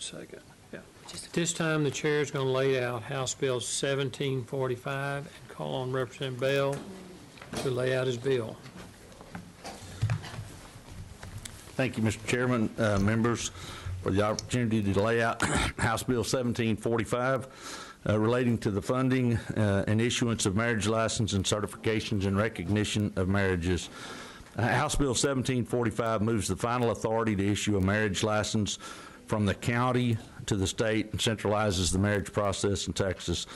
Second. Yeah. At this time, the chair is going to lay out House Bill 1745 and call on Representative Bell to lay out his bill. Thank you, Mr. Chairman, members, for the opportunity to lay out House Bill 1745 relating to the funding and issuance of marriage license and certifications and recognition of marriages. House Bill 1745 moves the final authority to issue a marriage license from the county to the state and centralizes the marriage process in Texas.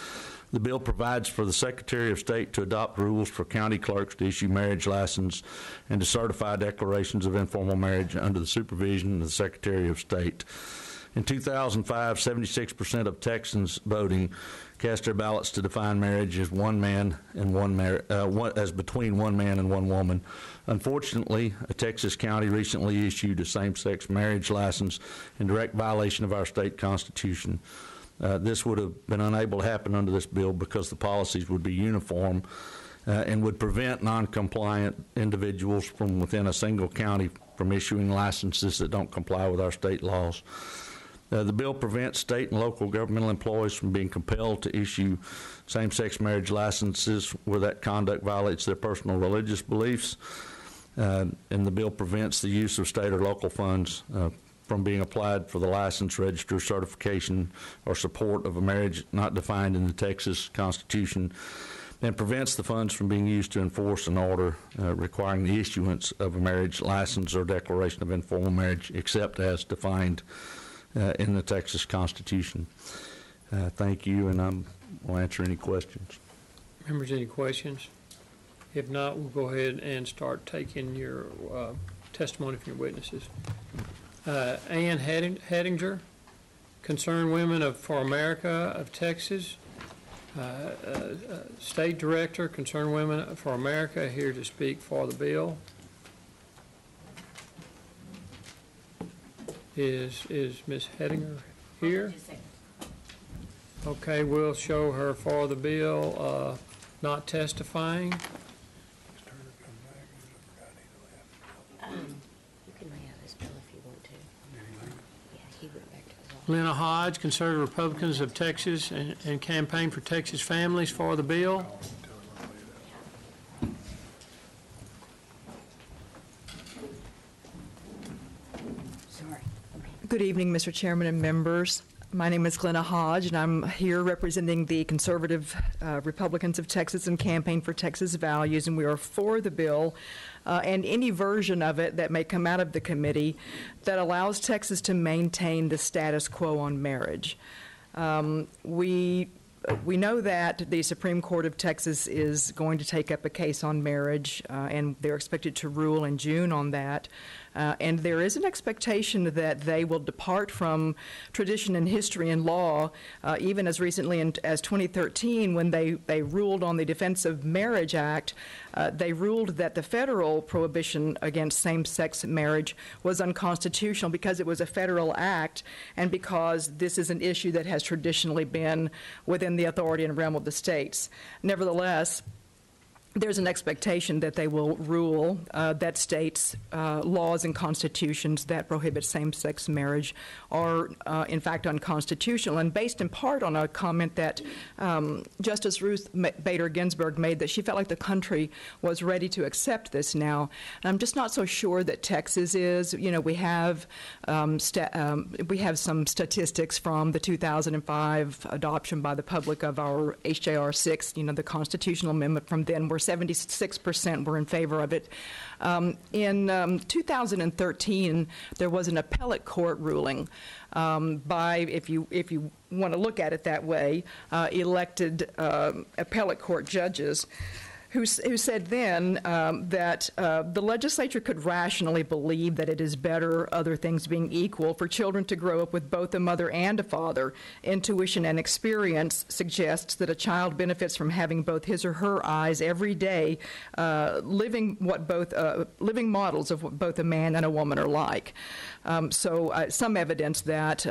The bill provides for the Secretary of State to adopt rules for county clerks to issue marriage license and to certify declarations of informal marriage under the supervision of the Secretary of State. In 2005, 76% of Texans voting cast their ballots to define marriage as one man and as between one man and one woman. Unfortunately, a Texas county recently issued a same-sex marriage license in direct violation of our state constitution. This would have been unable to happen under this bill because the policies would be uniform and would prevent non-compliant individuals from within a single county from issuing licenses that don't comply with our state laws. The bill prevents state and local governmental employees from being compelled to issue same-sex marriage licenses where that conduct violates their personal religious beliefs, and the bill prevents the use of state or local funds from being applied for the license, register, certification, or support of a marriage not defined in the Texas Constitution, and prevents the funds from being used to enforce an order requiring the issuance of a marriage license or declaration of informal marriage, except as defined in the Texas Constitution. Thank you, and I'm going to answer any questions. Members, any questions? If not, we'll go ahead and start taking your testimony from your witnesses. Ann Hedinger, Concerned Women for America of Texas, State Director, Concerned Women for America, here to speak for the bill. Is Ms. Hedinger here? Okay, we'll show her for the bill, not testifying. Lena Hodge, Conservative Republicans of Texas, and Campaign for Texas Families for the bill. Good evening, Mr. Chairman and members. My name is Glenna Hodge, and I'm here representing the Conservative Republicans of Texas and Campaign for Texas Values, and we are for the bill and any version of it that may come out of the committee that allows Texas to maintain the status quo on marriage. We know that the Supreme Court of Texas is going to take up a case on marriage, and they're expected to rule in June on that. And there is an expectation that they will depart from tradition and history and law, even as recently as 2013 when they ruled on the Defense of Marriage Act. They ruled that the federal prohibition against same-sex marriage was unconstitutional because it was a federal act and because this is an issue that has traditionally been within the authority and realm of the states. Nevertheless, there's an expectation that they will rule that states' laws and constitutions that prohibit same-sex marriage are, in fact, unconstitutional, and based in part on a comment that Justice Ruth Bader Ginsburg made, that she felt like the country was ready to accept this now. And I'm just not so sure that Texas is. You know, we have some statistics from the 2005 adoption by the public of our HJR 6, you know, the constitutional amendment from then, where 76% were in favor of it. In 2013, there was an appellate court ruling by, if you want to look at it that way, elected appellate court judges who said then that the legislature could rationally believe that it is better, other things being equal, for children to grow up with both a mother and a father. Intuition and experience suggests that a child benefits from having both his or her eyes every day, living models of what both a man and a woman are like. So some evidence that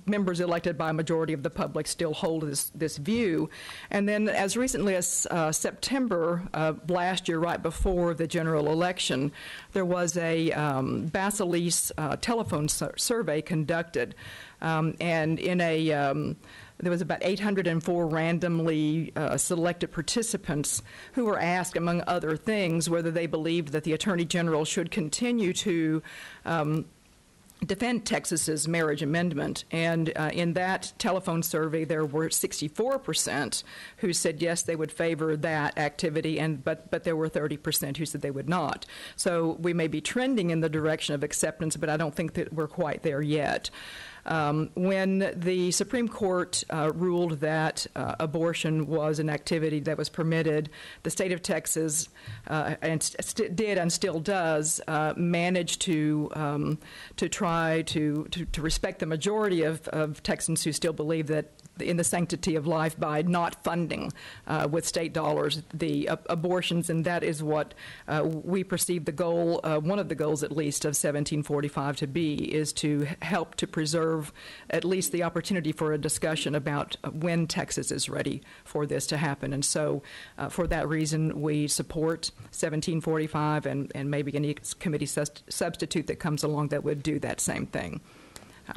members elected by a majority of the public still hold this view. And then as recently as September last year, right before the general election, there was a Basilise telephone survey conducted. And in there was about 804 randomly selected participants who were asked, among other things, whether they believed that the Attorney General should continue to defend Texas's marriage amendment. And in that telephone survey, there were 64% who said yes, they would favor that activity, but there were 30% who said they would not. So we may be trending in the direction of acceptance, but I don't think that we're quite there yet. When the Supreme Court ruled that abortion was an activity that was permitted, the state of Texas did and still does manage to try to respect the majority of Texans who still believe that in the sanctity of life by not funding with state dollars the abortions, and that is what we perceive the goal, one of the goals at least, of 1745 to be, is to help to preserve at least the opportunity for a discussion about when Texas is ready for this to happen. And so for that reason, we support 1745 and maybe any committee substitute that comes along that would do that same thing.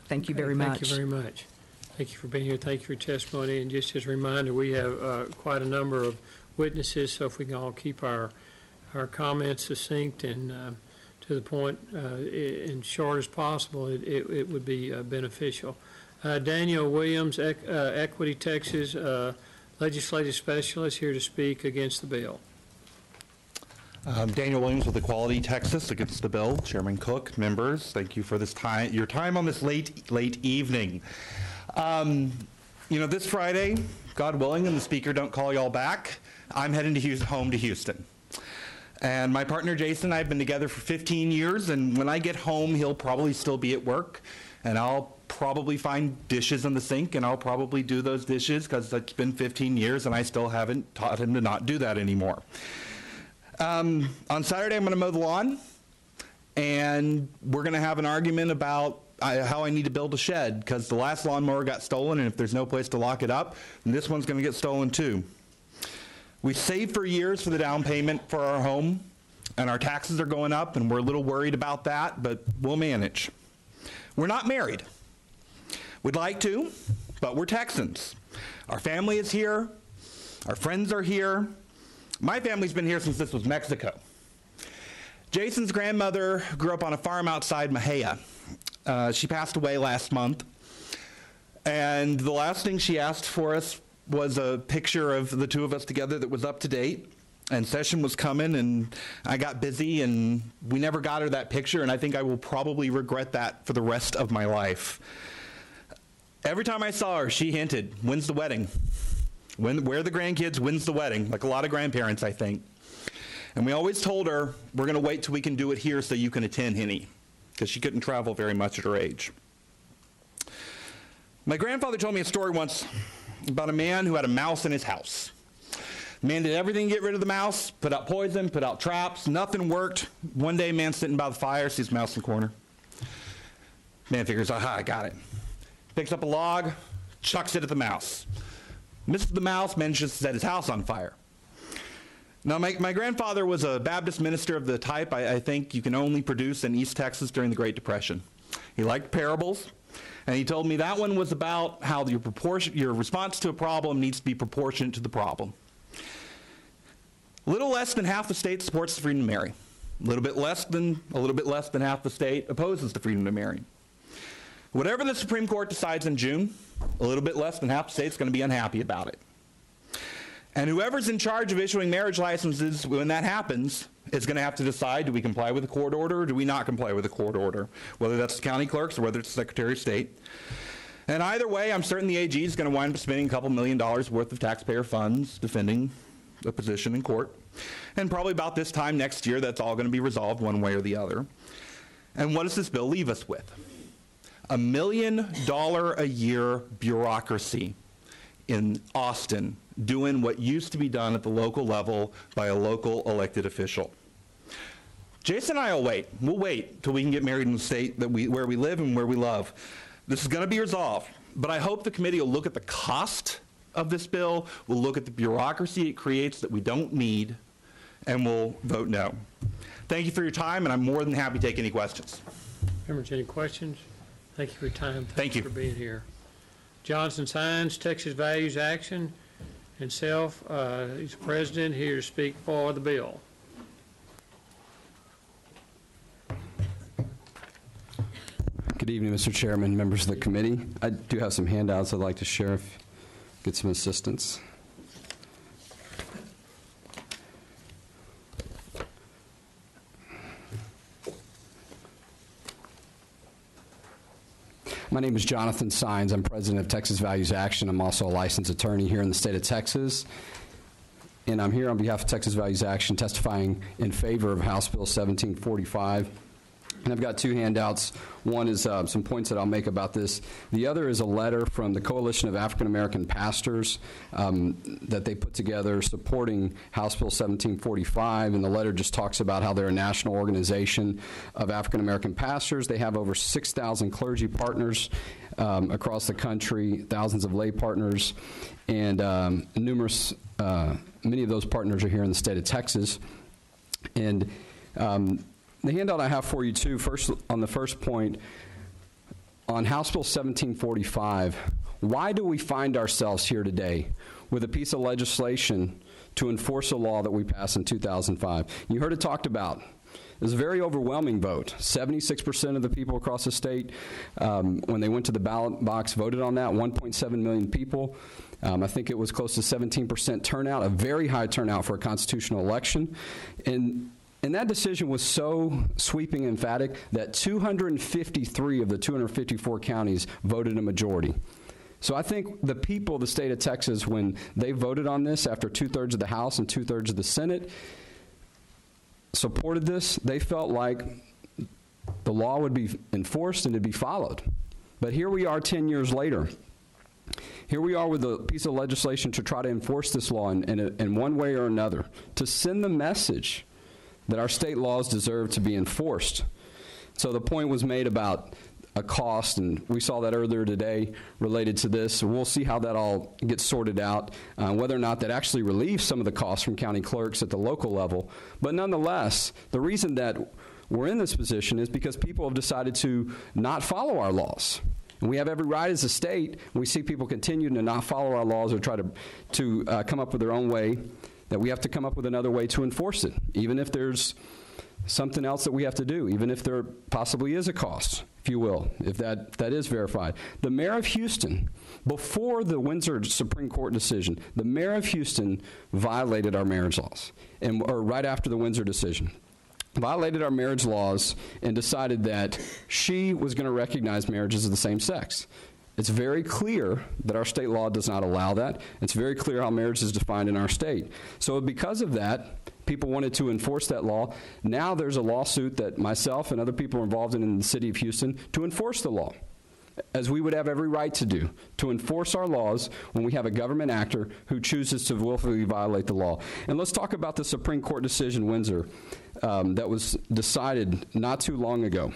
Thank you very much. Thank you very much. Thank you for being here. Thank you for your testimony. And just as a reminder, we have quite a number of witnesses, so if we can all keep our comments succinct and to the point and short as possible, it would be beneficial. Daniel Williams, Equity Texas Legislative Specialist, here to speak against the bill. Daniel Williams with Equality Texas against the bill. Chairman Cook, members, thank you for this time, your time on this late evening. This Friday, God willing, and the speaker don't call y'all back, I'm heading home to Houston. And my partner Jason and I have been together for 15 years, and when I get home, he'll probably still be at work, and I'll probably find dishes in the sink, and I'll probably do those dishes because it's been 15 years, and I still haven't taught him to not do that anymore. On Saturday, I'm going to mow the lawn, and we're going to have an argument about how I need to build a shed, because the last lawnmower got stolen, and if there's no place to lock it up, then this one's going to get stolen too. We saved for years for the down payment for our home, and our taxes are going up, and we're a little worried about that, but we'll manage. We're not married. We'd like to, but we're Texans. Our family is here. Our friends are here. My family's been here since this was Mexico. Jason's grandmother grew up on a farm outside Mahia. She passed away last month, and the last thing she asked for us was a picture of the two of us together that was up to date, and session was coming, and I got busy, and we never got her that picture, and I think I will probably regret that for the rest of my life. Every time I saw her, she hinted, when's the wedding? Where are the grandkids? When's the wedding? Like a lot of grandparents, I think. And we always told her, we're going to wait till we can do it here so you can attend, Henny, because she couldn't travel very much at her age. My grandfather told me a story once about a man who had a mouse in his house. The man did everything to get rid of the mouse, put out poison, put out traps, nothing worked. One day, man sitting by the fire, sees a mouse in the corner. Man figures, aha, I got it. Picks up a log, chucks it at the mouse. Misses the mouse, manages to set his house on fire. Now, my grandfather was a Baptist minister of the type I think you can only produce in East Texas during the Great Depression. He liked parables, and he told me that one was about how your response to a problem needs to be proportionate to the problem. A little less than half the state supports the freedom to marry. A little bit less than half the state opposes the freedom to marry. Whatever the Supreme Court decides in June, a little bit less than half the state's going to be unhappy about it. And whoever's in charge of issuing marriage licenses when that happens is going to have to decide, do we comply with a court order or do we not comply with a court order, whether that's the county clerks or whether it's the Secretary of State. And either way, I'm certain the AG is going to wind up spending a couple $1 million worth of taxpayer funds defending a position in court. And probably about this time next year, that's all going to be resolved one way or the other. And what does this bill leave us with? $1 million a year bureaucracy in Austin doing what used to be done at the local level by a local elected official. Jason and I will wait. We'll wait till we can get married in the state where we live and where we love. This is going to be resolved, but I hope the committee will look at the cost of this bill, will look at the bureaucracy it creates that we don't need, and will vote no. Thank you for your time, and I'm more than happy to take any questions. Members, any questions? Thank you for your time. Thank you. For being here. Johnson Signs, Texas Values Action, and self, he's the president, here to speak for the bill. Good evening, Mr. Chairman, members of the committee. I do have some handouts I'd like to share, get some assistance. My name is Jonathan Sines. I'm president of Texas Values Action. I'm also a licensed attorney here in the state of Texas. And I'm here on behalf of Texas Values Action testifying in favor of House Bill 1745. And I've got two handouts. One is some points that I'll make about this. The other is a letter from the Coalition of African American Pastors that they put together supporting House Bill 1745. And the letter just talks about how they're a national organization of African American pastors. They have over 6,000 clergy partners across the country, thousands of lay partners, and many of those partners are here in the state of Texas. And the handout I have for you, too, first on the first point, on House Bill 1745, why do we find ourselves here today with a piece of legislation to enforce a law that we passed in 2005? You heard it talked about. It was a very overwhelming vote. 76% of the people across the state, when they went to the ballot box, voted on that, 1.7 million people. I think it was close to 17% turnout, a very high turnout for a constitutional election. And that decision was so sweeping and emphatic that 253 of the 254 counties voted a majority. So I think the people of the state of Texas, when they voted on this after 2/3 of the House and 2/3 of the Senate supported this, they felt like the law would be enforced and it'd be followed. But here we are 10 years later. Here we are with a piece of legislation to try to enforce this law in one way or another, to send the message that our state laws deserve to be enforced. So the point was made about a cost, and we saw that earlier today related to this. So we'll see how that all gets sorted out, whether or not that actually relieves some of the costs from county clerks at the local level. But nonetheless, the reason that we're in this position is because people have decided to not follow our laws. And we have every right as a state. We see people continuing to not follow our laws or try to come up with their own way, that we have to come up with another way to enforce it, even if there's something else that we have to do, even if there possibly is a cost, if you will, if that is verified. The mayor of Houston, before the Windsor Supreme Court decision, the mayor of Houston violated our marriage laws, or right after the Windsor decision, violated our marriage laws and decided that she was going to recognize marriages of the same sex. It's very clear that our state law does not allow that. It's very clear how marriage is defined in our state. So because of that, people wanted to enforce that law. Now there's a lawsuit that myself and other people are involved in the city of Houston to enforce the law, as we would have every right to do, to enforce our laws when we have a government actor who chooses to willfully violate the law. And let's talk about the Supreme Court decision, Windsor, that was decided not too long ago.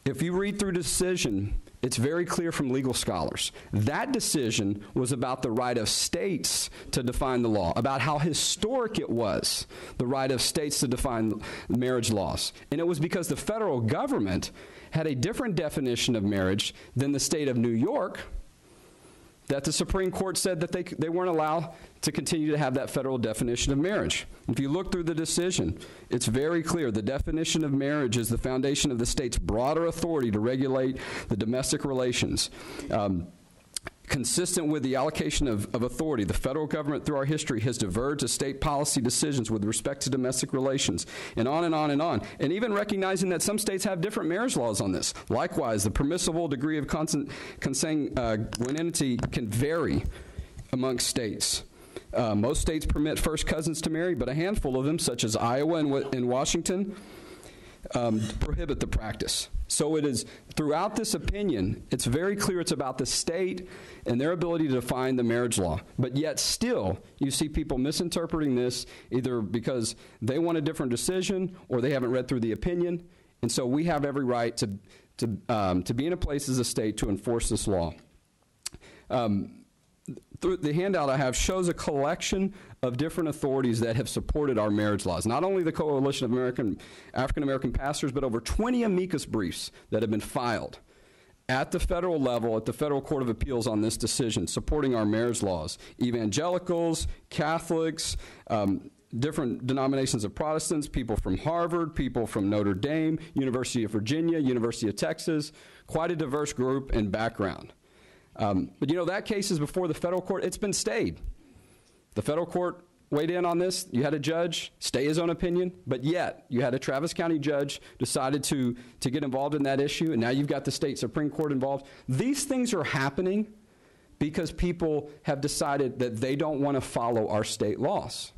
If you read through the decision, it's very clear from legal scholars. That decision was about the right of states to define the law, about how historic it was, the right of states to define marriage laws. And it was because the federal government had a different definition of marriage than the state of New York that the Supreme Court said that they weren't allowed to continue to have that federal definition of marriage. If you look through the decision, it's very clear. The definition of marriage is the foundation of the state's broader authority to regulate the domestic relations. Consistent with the allocation of authority, the federal government through our history has diverged to state policy decisions with respect to domestic relations, and on and on and on. And even recognizing that some states have different marriage laws on this. Likewise, the permissible degree of consanguinity can vary amongst states. Most states permit first cousins to marry, but a handful of them, such as Iowa and Washington, prohibit the practice. So it is, throughout this opinion, it's very clear it's about the state and their ability to define the marriage law. But yet still, you see people misinterpreting this either because they want a different decision or they haven't read through the opinion. And so we have every right to be in a place as a state to enforce this law. The handout I have shows a collection of different authorities that have supported our marriage laws. Not only the Coalition of African American Pastors, but over 20 amicus briefs that have been filed at the federal level, at the Federal Court of Appeals on this decision, supporting our marriage laws. Evangelicals, Catholics, different denominations of Protestants, people from Harvard, people from Notre Dame, University of Virginia, University of Texas, quite a diverse group and background. But you know, that case is before the federal court. It's been stayed. The federal court weighed in on this. You had a judge stay his own opinion, but yet you had a Travis County judge decided to get involved in that issue, and now you've got the state Supreme Court involved. These things are happening because people have decided that they don't want to follow our state laws.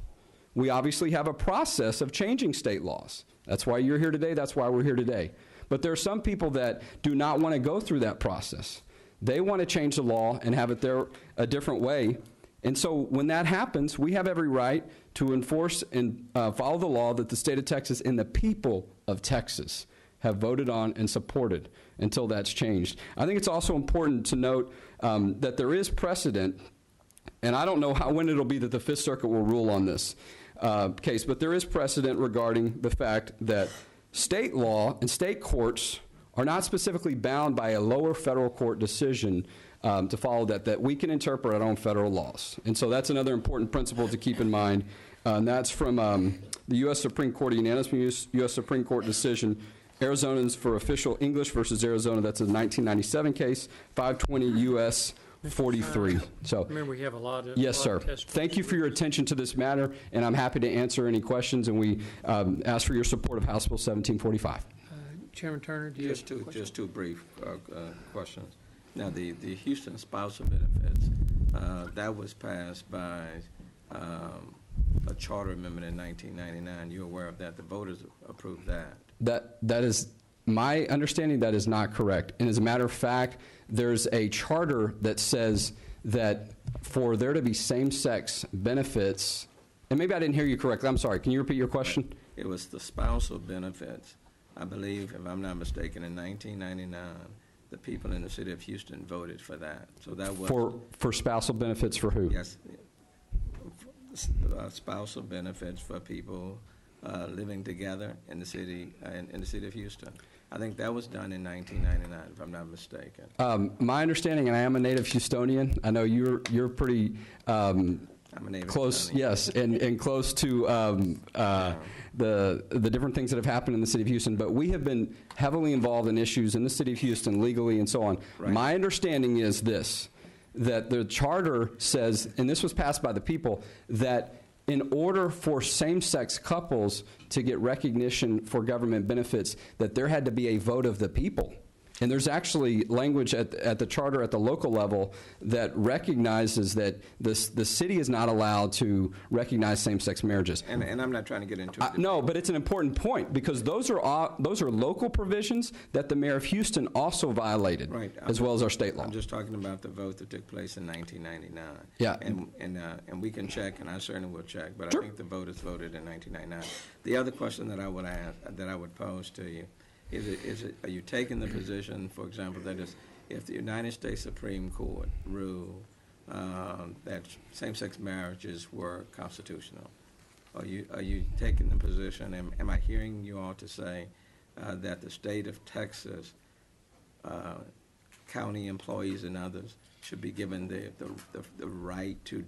We obviously have a process of changing state laws. That's why you're here today. That's why we're here today. But there are some people that do not want to go through that process. They want to change the law and have it there a different way. And so when that happens, we have every right to enforce and follow the law that the state of Texas and the people of Texas have voted on and supported until that's changed. I think it's also important to note that there is precedent, and I don't know when it'll be that the Fifth Circuit will rule on this case, but there is precedent regarding the fact that state law and state courts are not specifically bound by a lower federal court decision to follow that we can interpret our own federal laws. And so that's another important principle to keep in mind. And that's from the U.S. Supreme Court, a unanimous U.S. Supreme Court decision, Arizonans for Official English versus Arizona. That's a 1997 case, 520 U.S. 43. So, remember, we have a lot of yes, sir. Thank you for your attention to this matter, and I'm happy to answer any questions. And we ask for your support of House Bill 1745. Chairman Turner, do you have a question? Just two brief questions. Now, the Houston spousal benefits, that was passed by a charter amendment in 1999. You're aware of that? The voters approved that. That is my understanding. That is not correct. And as a matter of fact, there's a charter that says that for there to be same-sex benefits, and maybe I didn't hear you correctly. I'm sorry. Can you repeat your question? It was the spousal benefits. I believe, if I'm not mistaken, in 1999, the people in the city of Houston voted for that. So that was for spousal benefits for who? Yes, spousal benefits for people living together in the city of Houston. I think that was done in 1999, if I'm not mistaken. My understanding, and I am a native Houstonian. I know you're pretty. I'm a native close, Houstonian. yes, and close to the different things that have happened in the city of Houston. But we have been heavily involved in issues in the city of Houston, legally and so on. Right. My understanding is this, that the charter says, and this was passed by the people, that in order for same-sex couples to get recognition for government benefits, that there had to be a vote of the people. And there's actually language at the charter at the local level that recognizes that the city is not allowed to recognize same-sex marriages. And I'm not trying to get into it. No, but it's an important point because those are local provisions that the mayor of Houston also violated, right, as well as our state law. I'm just talking about the vote that took place in 1999. Yeah. And we can check, and I certainly will check, but sure. I think the voters voted in 1999. The other question that I would pose to you, are you taking the position, for example, that if the United States Supreme Court ruled that same-sex marriages were constitutional, are you taking the position, am I hearing you all to say that the state of Texas, county employees and others, should be given the right to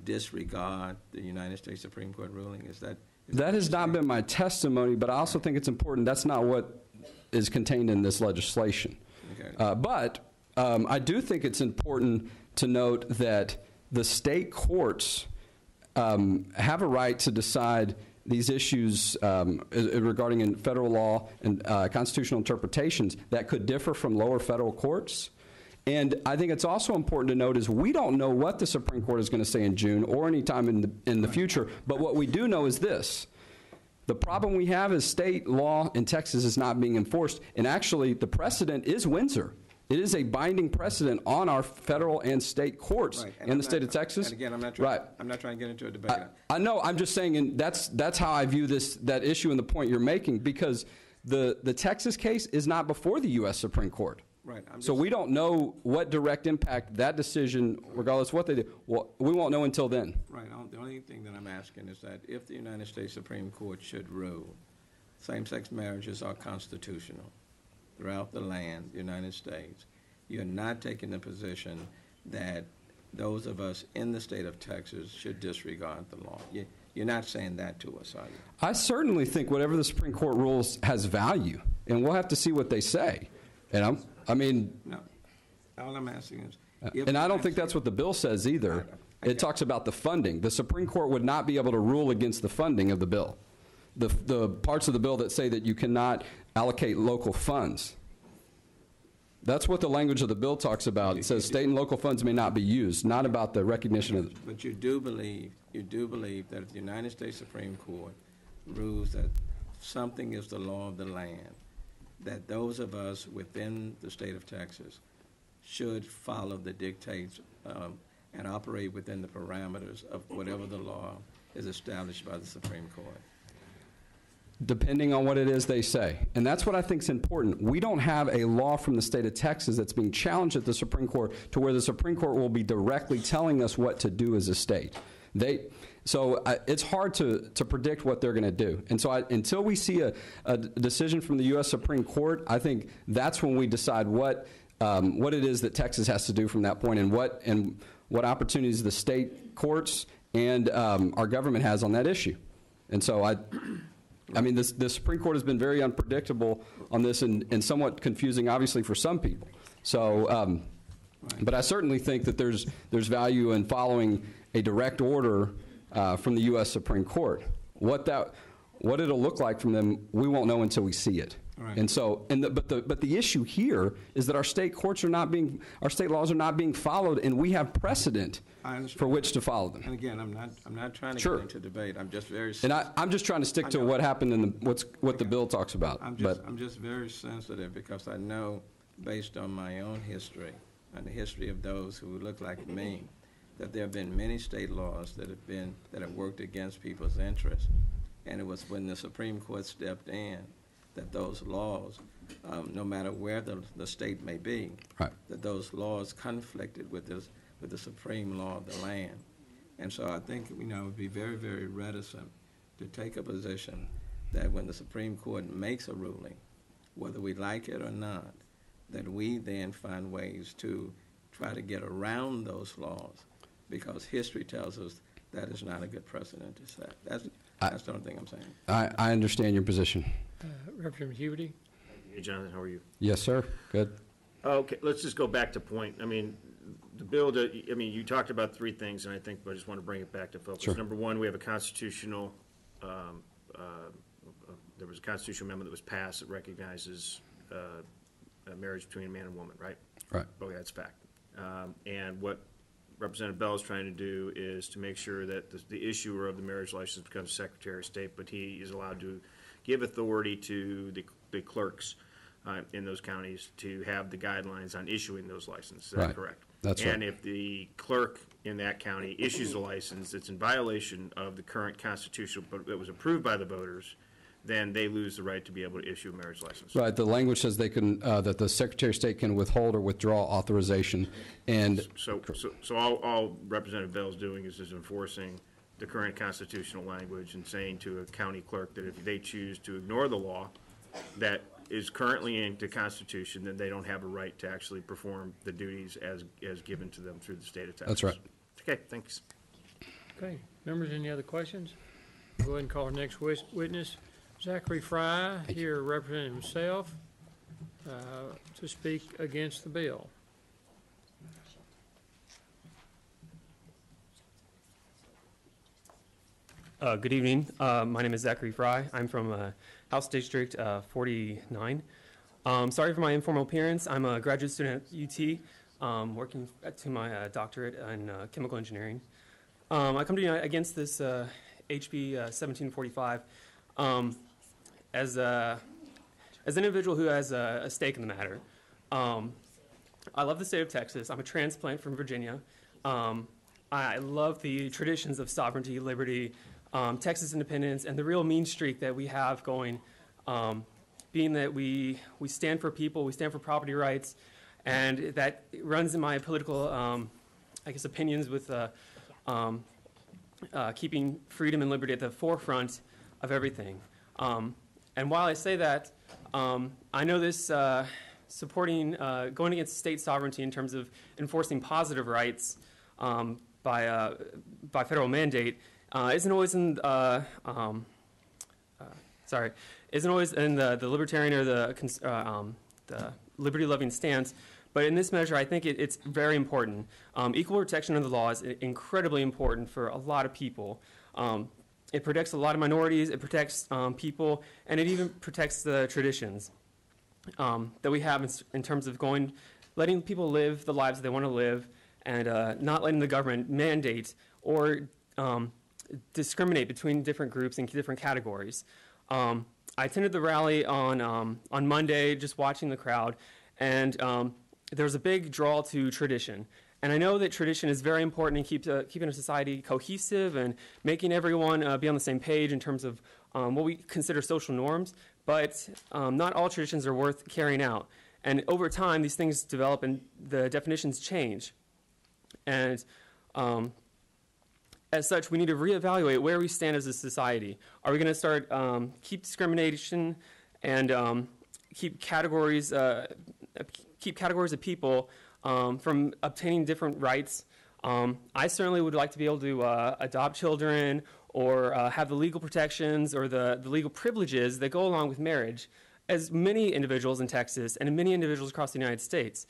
disregard the United States Supreme Court ruling? That has not been my testimony, but I also think it's important. That's not what is contained in this legislation. Okay. But I do think it's important to note that the state courts have a right to decide these issues regarding in federal law and constitutional interpretations that could differ from lower federal courts. And I think it's also important to note is we don't know what the Supreme Court is going to say in June or any time in the future, but what we do know is this. The problem we have is state law in Texas is not being enforced, and actually the precedent is Windsor. It is a binding precedent on our federal and state courts in the state of Texas. And again, I'm not trying to get into a debate. I know. I'm just saying, and that's how I view that issue and the point you're making, because The Texas case is not before the U.S. Supreme Court. Right. So we don't know what direct impact that decision, regardless of what they do, well, we won't know until then. Right. The only thing that I'm asking is that if the United States Supreme Court should rule same-sex marriages are constitutional throughout the land, the United States, you're not taking the position that those of us in the state of Texas should disregard the law. You're not saying that to us, are you? I certainly think whatever the Supreme Court rules has value, and we'll have to see what they say. And No. All I'm asking is... and I don't think that's what the bill says either. It talks about the funding. The Supreme Court would not be able to rule against the funding of the bill. The parts of the bill that say that you cannot allocate local funds. That's what the language of the bill talks about. It says state and local funds may not be used, not about the recognition of... But you do believe that if the United States Supreme Court rules that something is the law of the land, that those of us within the state of Texas should follow the dictates and operate within the parameters of whatever the law is established by the Supreme Court. Depending on what it is they say. And that's what I think is important. We don't have a law from the state of Texas that's being challenged at the Supreme Court to where the Supreme Court will be directly telling us what to do as a state. It's hard to predict what they're going to do. And so until we see a decision from the U.S. Supreme Court, I think that's when we decide what it is that Texas has to do from that point and what opportunities the state courts and our government has on that issue. And so the Supreme Court has been very unpredictable on this and somewhat confusing, obviously, for some people. So, but I certainly think that there's value in following a direct order from the U.S. Supreme Court. What it'll look like from them, we won't know until we see it. Right. And so, but the issue here is that our state laws are not being followed, and we have precedent for which to follow them. And again, I'm not trying to Sure. get into debate. I'm just very... And I'm just trying to stick to what happened in what the bill talks about. I'm just very sensitive because I know, based on my own history and the history of those who look like me, that there have been many state laws that have worked against people's interests. And it was when the Supreme Court stepped in that those laws, no matter where the state may be, right, that those laws conflicted with the supreme law of the land. And so I think, would be very, very reticent to take a position that when the Supreme Court makes a ruling, whether we like it or not, that we then find ways to try to get around those laws, because history tells us that is not a good precedent to set. That's the only thing I'm saying. I understand your position. Representative Huberty? Hey, Jonathan, how are you? Yes, sir. Good. Okay, let's just go back to point. I mean, the bill, you talked about three things, and I think I just want to bring it back to focus. Sure. Number one, we have a constitutional, there was a constitutional amendment that was passed that recognizes a marriage between a man and woman, right? Right. Okay, that's fact. And what Representative Bell is trying to do is to make sure that the issuer of the marriage license becomes Secretary of State, but he is allowed to give authority to the clerks in those counties to have the guidelines on issuing those licenses. Is that Right. correct? That's right. And if the clerk in that county issues a license that's in violation of the current constitution, but that was approved by the voters, then they lose the right to be able to issue a marriage license. Right. The language says they can that the Secretary of State can withhold or withdraw authorization, and So all Representative Bell is doing is just enforcing the current constitutional language and saying to a county clerk that if they choose to ignore the law that is currently in the Constitution, then they don't have a right to actually perform the duties as given to them through the state of Texas. That's right. Okay, thanks. Okay. Members, any other questions? Go ahead and call our next witness. Zachary Fry, here representing himself, to speak against the bill. Good evening. My name is Zachary Fry. I'm from House District 49. Sorry for my informal appearance. I'm a graduate student at UT, working to my doctorate in chemical engineering. I come to you against this HB 1745 as an individual who has a stake in the matter. I love the state of Texas. I'm a transplant from Virginia. I love the traditions of sovereignty, liberty, Texas independence, and the real mean streak that we have going being that we stand for people, we stand for property rights, and that runs in my political, I guess, opinions with keeping freedom and liberty at the forefront of everything. And while I say that, I know this supporting, going against state sovereignty in terms of enforcing positive rights by federal mandate isn't always in isn't always in the libertarian or the liberty-loving stance. But in this measure, I think it's very important. Equal protection of the law is incredibly important for a lot of people. It protects a lot of minorities, it protects people, and it even protects the traditions that we have in terms of letting people live the lives they want to live, and not letting the government mandate or discriminate between different groups and different categories. I attended the rally on Monday, just watching the crowd, and there was a big draw to tradition. And I know that tradition is very important in keeping a society cohesive and making everyone be on the same page in terms of what we consider social norms, but not all traditions are worth carrying out. And over time, these things develop and the definitions change. And as such, we need to reevaluate where we stand as a society. Are we going to start keep discrimination and keep categories of people from obtaining different rights? I certainly would like to be able to adopt children or have the legal protections or the legal privileges that go along with marriage, as many individuals in Texas and many individuals across the United States.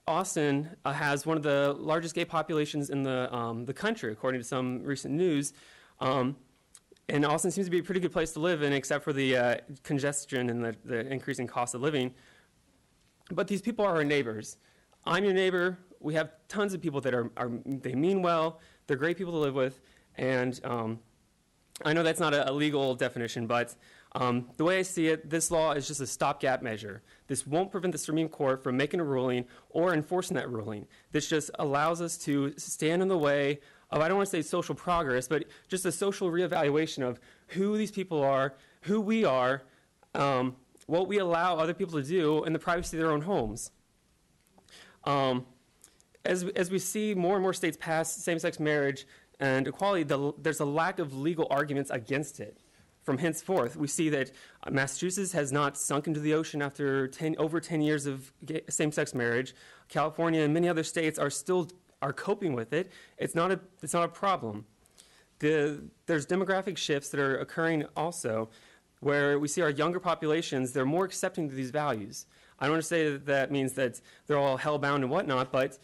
Austin has one of the largest gay populations in the country, according to some recent news. And Austin seems to be a pretty good place to live in, except for the congestion and the increasing cost of living. But these people are our neighbors. I'm your neighbor. We have tons of people that they mean well. They're great people to live with. And I know that's not a legal definition, but the way I see it, this law is just a stopgap measure. This won't prevent the Supreme Court from making a ruling or enforcing that ruling. This just allows us to stand in the way of, I don't want to say social progress, but just a social reevaluation of who these people are, who we are, what we allow other people to do in the privacy of their own homes. As we see more and more states pass same-sex marriage and equality, there's a lack of legal arguments against it. From henceforth, we see that Massachusetts has not sunk into the ocean after over 10 years of same-sex marriage. California and many other states are coping with it. It's not a problem. There's demographic shifts that are occurring also, where we see our younger populations, they're more accepting to these values. I don't want to say that means that they're all hell-bound and whatnot, but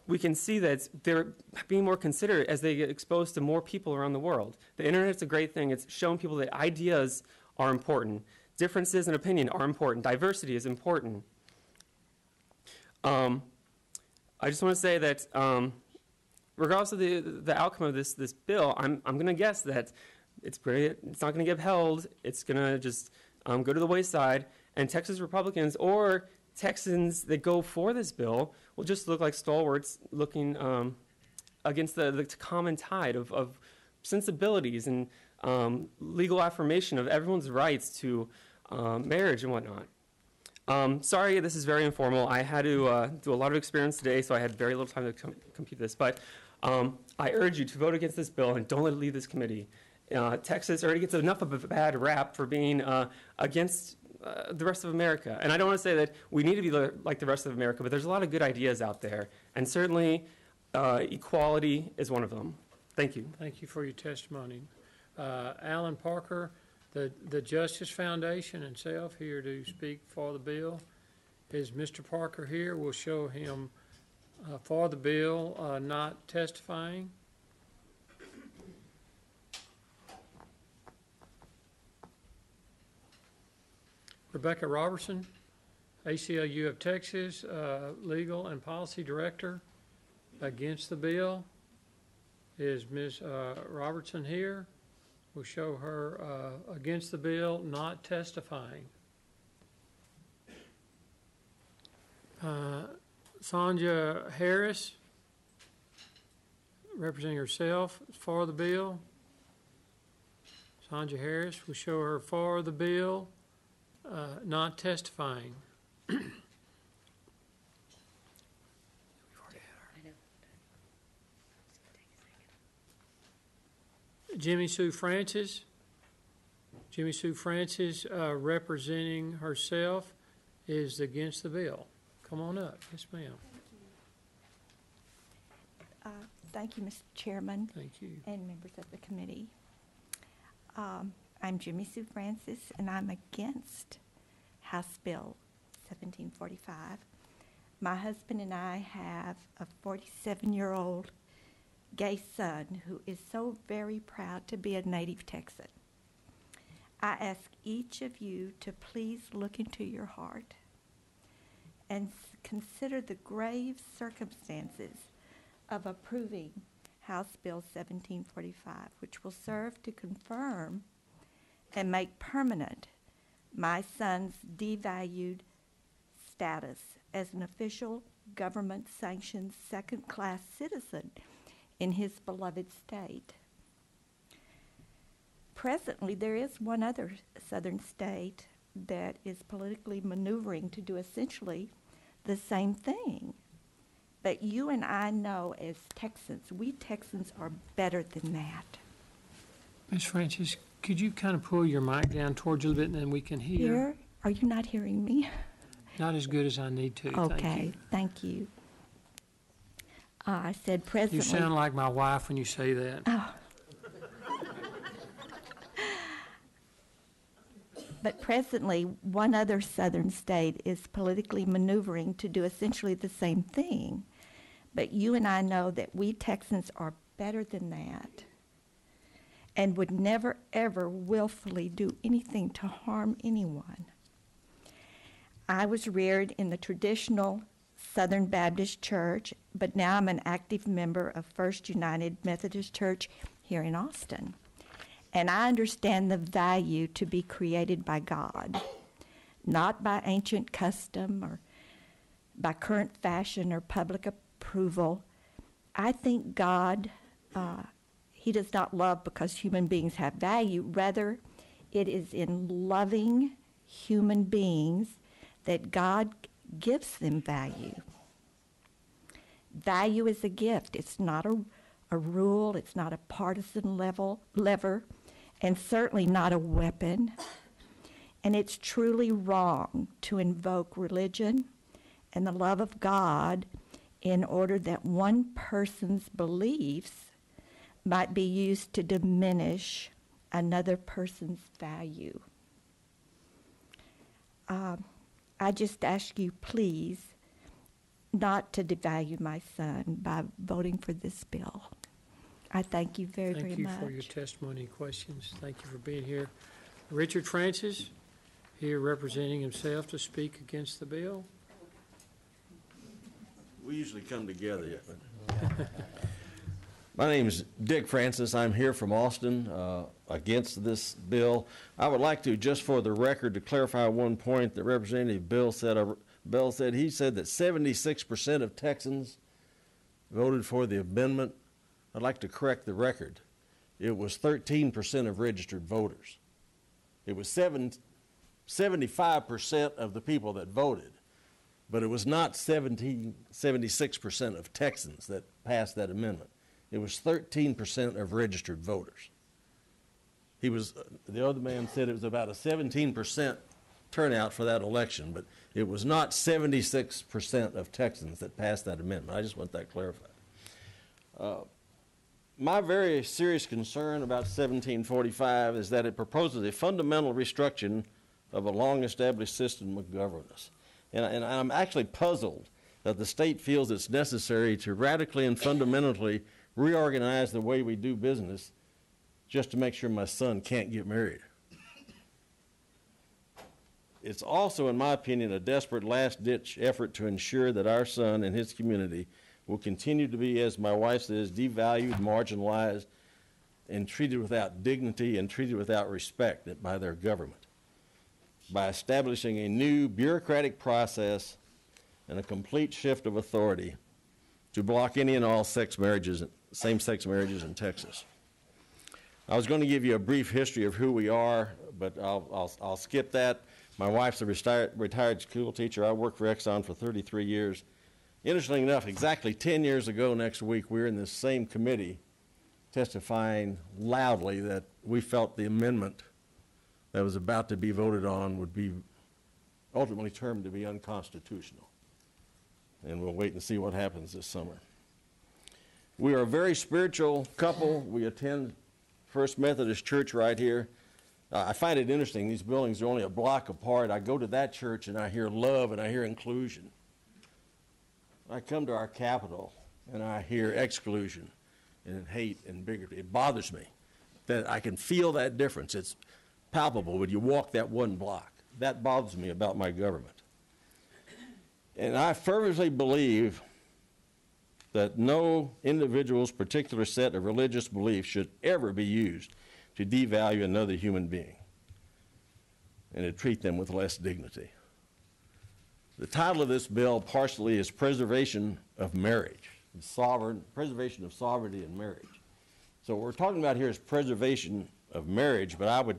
we can see that they're being more considerate as they get exposed to more people around the world. The internet's a great thing. It's shown people that ideas are important. Differences in opinion are important. Diversity is important. I just want to say that regardless of the outcome of this bill, I'm going to guess that it's not going to get upheld. It's going to just go to the wayside, and Texas Republicans or Texans that go for this bill will just look like stalwarts looking against the common tide of sensibilities and legal affirmation of everyone's rights to marriage and whatnot. Sorry, this is very informal. I had to do a lot of experience today, so I had very little time to compute this. But I urge you to vote against this bill and don't let it leave this committee. Texas already gets enough of a bad rap for being against the rest of America. And I don't want to say that we need to be like the rest of America, but there's a lot of good ideas out there. And certainly equality is one of them. Thank you. Thank you for your testimony. Alan Parker, the Justice Foundation and self here to speak for the bill. Is Mr. Parker here? We'll show him for the bill, not testifying. Rebecca Robertson, ACLU of Texas, Legal and Policy Director, against the bill. Is Ms. Robertson here? We'll show her against the bill, not testifying. Sonja Harris, representing herself for the bill. Sonja Harris, we'll show her for the bill, not testifying. Jimmy Sue Francis. Jimmy Sue Francis, representing herself, is against the bill. Come on up. Yes, ma'am. Thank you, Mr. Chairman. Thank you. And members of the committee. I'm Jimmy Sue Francis, and I'm against House Bill 1745. My husband and I have a 47-year-old gay son who is so very proud to be a native Texan. I ask each of you to please look into your heart and consider the grave circumstances of approving House Bill 1745, which will serve to confirm and make permanent my son's devalued status as an official government-sanctioned second-class citizen in his beloved state. Presently, there is one other southern state that is politically maneuvering to do essentially the same thing. But you and I know as Texans, we Texans are better than that. Ms. Francis, could you kind of pull your mic down towards you a little bit and then we can hear? Here? Are you not hearing me? Not as good as I need to. Okay, thank you. I said presently. You sound like my wife when you say that. Oh. But presently, one other southern state is politically maneuvering to do essentially the same thing. But you and I know that we Texans are better than that and would never, ever willfully do anything to harm anyone. I was reared in the traditional Southern Baptist Church, but now I'm an active member of First United Methodist Church here in Austin. And I understand the value to be created by God, not by ancient custom or by current fashion or public approval. I think God, He does not love because human beings have value. Rather, it is in loving human beings that God gives them value. Value is a gift. It's not a rule. It's not a partisan lever, and certainly not a weapon. And it's truly wrong to invoke religion and the love of God in order that one person's beliefs might be used to diminish another person's value. I just ask you, please, not to devalue my son by voting for this bill. I thank you very, very much. Thank you for your testimony and questions. Thank you for being here. Richard Francis, here representing himself to speak against the bill. We usually come together. Yeah. My name is Dick Francis. I'm here from Austin against this bill. I would like to, just for the record, to clarify one point that Representative Bell said. He said that 76% of Texans voted for the amendment. I'd like to correct the record. It was 13% of registered voters. It was 75% of the people that voted, but it was not 76% of Texans that passed that amendment. It was 13% of registered voters. The other man said it was about a 17% turnout for that election, but it was not 76% of Texans that passed that amendment. I just want that clarified. My very serious concern about 1745 is that it proposes a fundamental restructuring of a long-established system of governance. And I'm actually puzzled that the state feels it's necessary to radically and fundamentally reorganize the way we do business just to make sure my son can't get married. It's also, in my opinion, a desperate last-ditch effort to ensure that our son and his community will continue to be, as my wife says, devalued, marginalized, and treated without dignity and treated without respect by their government, by establishing a new bureaucratic process and a complete shift of authority to block any and all same-sex marriages in Texas. I was going to give you a brief history of who we are, but I'll skip that. My wife's a retired school teacher. I worked for Exxon for 33 years. Interestingly enough, exactly 10 years ago next week, we were in this same committee testifying loudly that we felt the amendment that was about to be voted on would be ultimately termed to be unconstitutional. And we'll wait and see what happens this summer. We are a very spiritual couple. We attend First Methodist Church right here. I find it interesting, these buildings are only a block apart. I go to that church and I hear love and I hear inclusion. I come to our Capitol and I hear exclusion and hate and bigotry. It bothers me that I can feel that difference. It's palpable when you walk that one block. That bothers me about my government. And I fervently believe that no individual's particular set of religious beliefs should ever be used to devalue another human being and to treat them with less dignity. The title of this bill partially is Preservation of Marriage, preservation of sovereignty in marriage. So what we're talking about here is preservation of marriage, but I would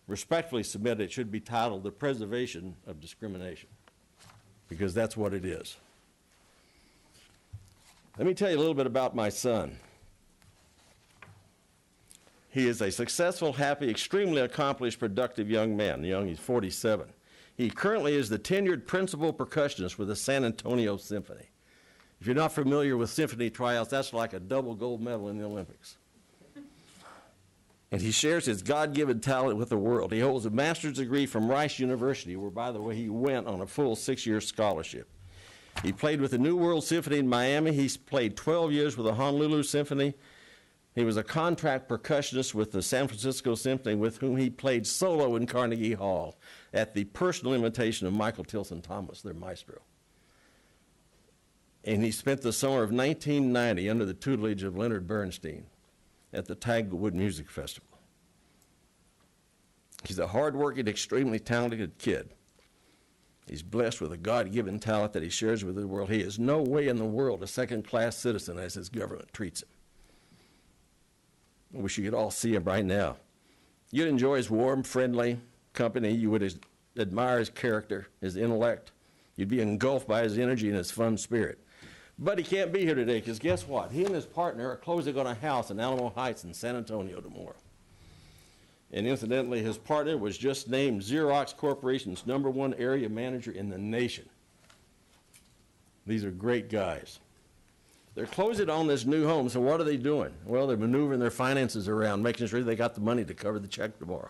respectfully submit it should be titled The Preservation of Discrimination, because that's what it is. Let me tell you a little bit about my son. He is a successful, happy, extremely accomplished, productive young man. He's 47. He currently is the tenured principal percussionist with the San Antonio Symphony. If you're not familiar with symphony tryouts, that's like a double gold medal in the Olympics. And he shares his God-given talent with the world. He holds a master's degree from Rice University, where, by the way, he went on a full 6-year scholarship. He played with the New World Symphony in Miami. He's played 12 years with the Honolulu Symphony. He was a contract percussionist with the San Francisco Symphony, with whom he played solo in Carnegie Hall at the personal invitation of Michael Tilson Thomas, their maestro. And he spent the summer of 1990 under the tutelage of Leonard Bernstein at the Tanglewood Music Festival. He's a hard-working, extremely talented kid. He's blessed with a God-given talent that he shares with the world. He is no way in the world a second-class citizen as his government treats him. I wish you could all see him right now. You'd enjoy his warm, friendly company. You would admire his character, his intellect. You'd be engulfed by his energy and his fun spirit. But he can't be here today because guess what? He and his partner are closing on a house in Alamo Heights in San Antonio tomorrow. And incidentally, his partner was just named Xerox Corporation's #1 area manager in the nation. These are great guys. They're closing on this new home, so what are they doing? Well, they're maneuvering their finances around, making sure they got the money to cover the check tomorrow.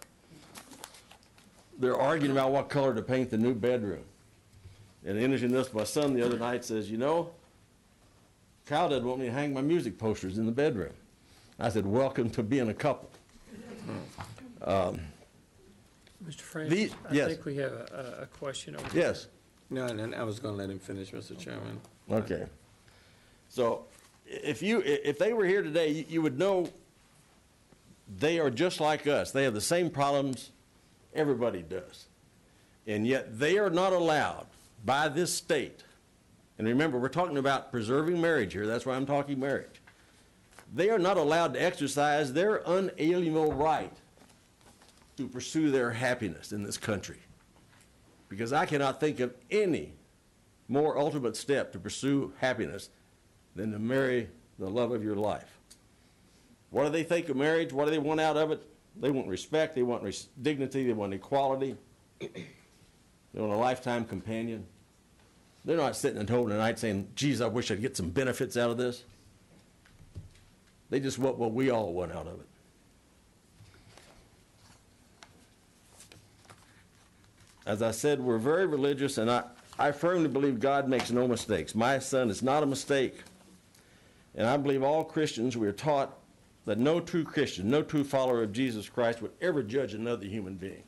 They're arguing about what color to paint the new bedroom. And interesting this, my son the other night says, you know, Kyle doesn't want me to hang my music posters in the bedroom. I said, welcome to being a couple. Mr. Francis, I yes. think we have a question over there. Yes. No, and I was going to let him finish, Mr. Chairman. Okay. So if they were here today, you would know they are just like us. They have the same problems everybody does. And yet they are not allowed by this state. And remember, we're talking about preserving marriage here. That's why I'm talking marriage. They are not allowed to exercise their unalienable right to pursue their happiness in this country. Because I cannot think of any more ultimate step to pursue happiness than to marry the love of your life. What do they think of marriage? What do they want out of it? They want respect, they want dignity, they want equality, they want a lifetime companion. They're not sitting at home tonight saying, geez, I wish I'd get some benefits out of this. They just want what we all want out of it. As I said, we're very religious, and I firmly believe God makes no mistakes. My son is not a mistake. And I believe all Christians, we are taught that no true Christian, no true follower of Jesus Christ would ever judge another human being.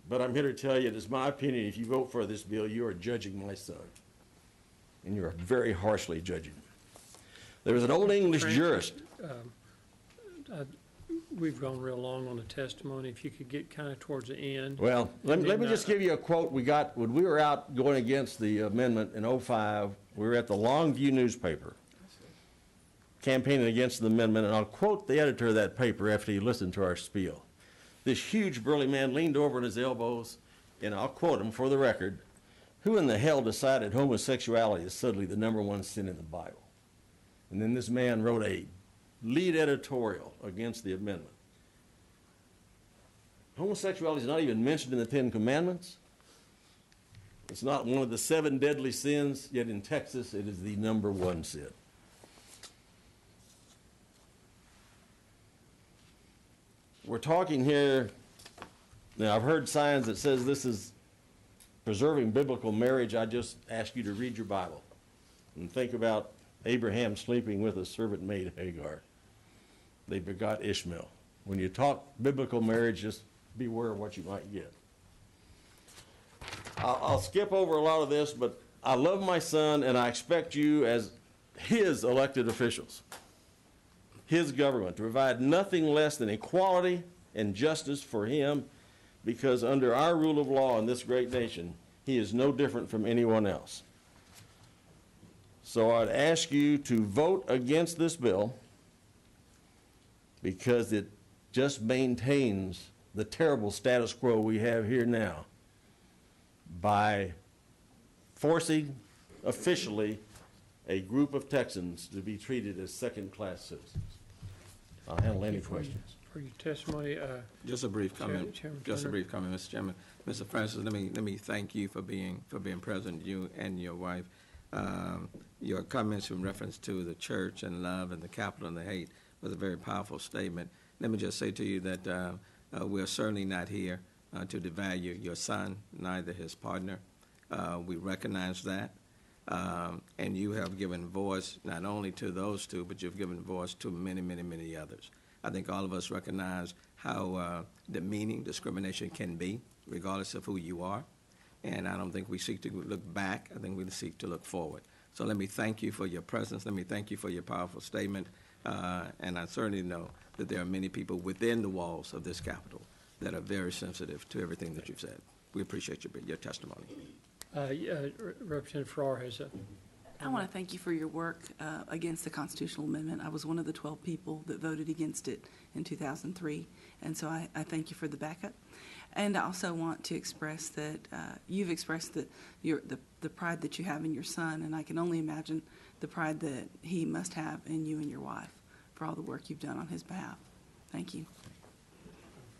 But I'm here to tell you, it is my opinion, if you vote for this bill, you are judging my son. And you are very harshly judging him. There was an old English jurist. We've gone real long on the testimony. If you could get kind of towards the end. Well, let me just give you a quote we got when we were out going against the amendment in '05. We were at the Longview newspaper campaigning against the amendment, and I'll quote the editor of that paper after he listened to our spiel. This huge burly man leaned over on his elbows, and I'll quote him for the record, "Who in the hell decided homosexuality is suddenly the #1 sin in the Bible?" And then this man wrote a lead editorial against the amendment. Homosexuality is not even mentioned in the 10 Commandments. It's not one of the 7 deadly sins, yet in Texas it is the #1 sin. We're talking here, now I've heard signs that says this is preserving biblical marriage. I just ask you to read your Bible and think about Abraham sleeping with a servant maid Hagar. They begot Ishmael. When you talk biblical marriage, just beware of what you might get. I'll skip over a lot of this, but I love my son, and I expect you as his elected officials, his government, to provide nothing less than equality and justice for him, because under our rule of law in this great nation, he is no different from anyone else. So I'd ask you to vote against this bill because it just maintains the terrible status quo we have here now by forcing officially a group of Texans to be treated as second-class citizens. I'll handle any questions. For your testimony, Just a brief comment. Chairman Just a Turner. brief comment, Mr. Chairman. Mr. Francis, let me thank you for being present, you and your wife. Your comments in reference to the church and love and the capital and the hate was a very powerful statement. Let me just say to you that we're certainly not here to devalue your son, neither his partner. We recognize that. And you have given voice not only to those two, but you've given voice to many, many, many others. I think all of us recognize how demeaning discrimination can be, regardless of who you are. And I don't think we seek to look back. I think we seek to look forward. So let me thank you for your presence. Let me thank you for your powerful statement. And I certainly know that there are many people within the walls of this Capitol that are very sensitive to everything that you've said. We appreciate your testimony. Representative Farrar has a. I want to thank you for your work against the constitutional amendment. I was one of the 12 people that voted against it in 2003, and so I thank you for the backup. And I also want to express that you've expressed that the pride that you have in your son, and I can only imagine the pride that he must have in you and your wife for all the work you've done on his behalf. Thank you.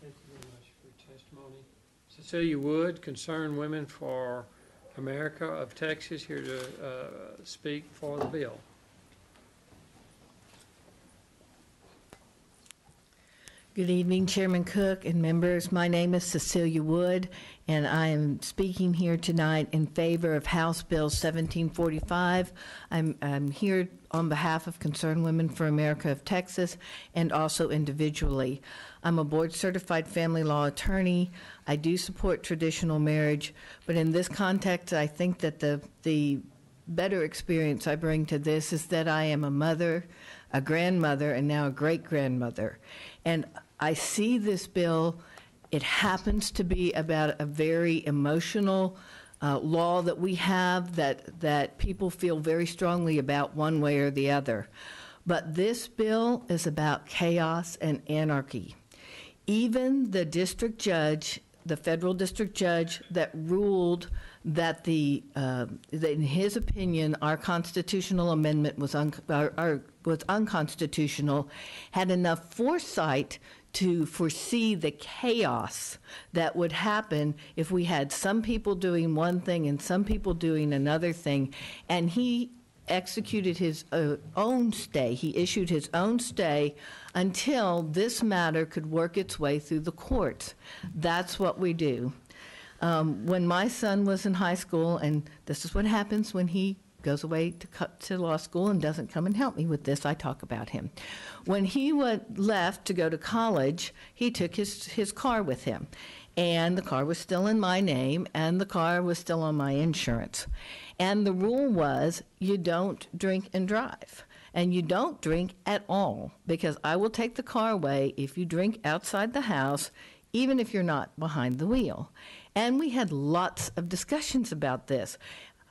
Thank you very much for your testimony. Cecilia Wood, Concerned Women for America of Texas, here to speak for the bill. Good evening, Chairman Cook and members. My name is Cecilia Wood, and I am speaking here tonight in favor of House Bill 1745. I'm here on behalf of Concerned Women for America of Texas and also individually. I'm a board-certified family law attorney. I do support traditional marriage, but in this context, I think that the better experience I bring to this is that I am a mother, a grandmother, and now a great-grandmother. And I see this bill, it happens to be about a very emotional law that we have that people feel very strongly about one way or the other. But this bill is about chaos and anarchy. Even the district judge, the federal district judge that ruled that that in his opinion our constitutional amendment was unconstitutional, had enough foresight to foresee the chaos that would happen if we had some people doing one thing and some people doing another thing. And he executed his own stay. He issued his own stay until this matter could work its way through the courts. That's what we do. When my son was in high school, and this is what happens when he goes away to law school and doesn't come and help me with this, I talk about him. When he left to go to college, he took his car with him. And the car was still in my name, and the car was still on my insurance. And the rule was you don't drink and drive. And you don't drink at all, because I will take the car away if you drink outside the house, even if you're not behind the wheel. And we had lots of discussions about this.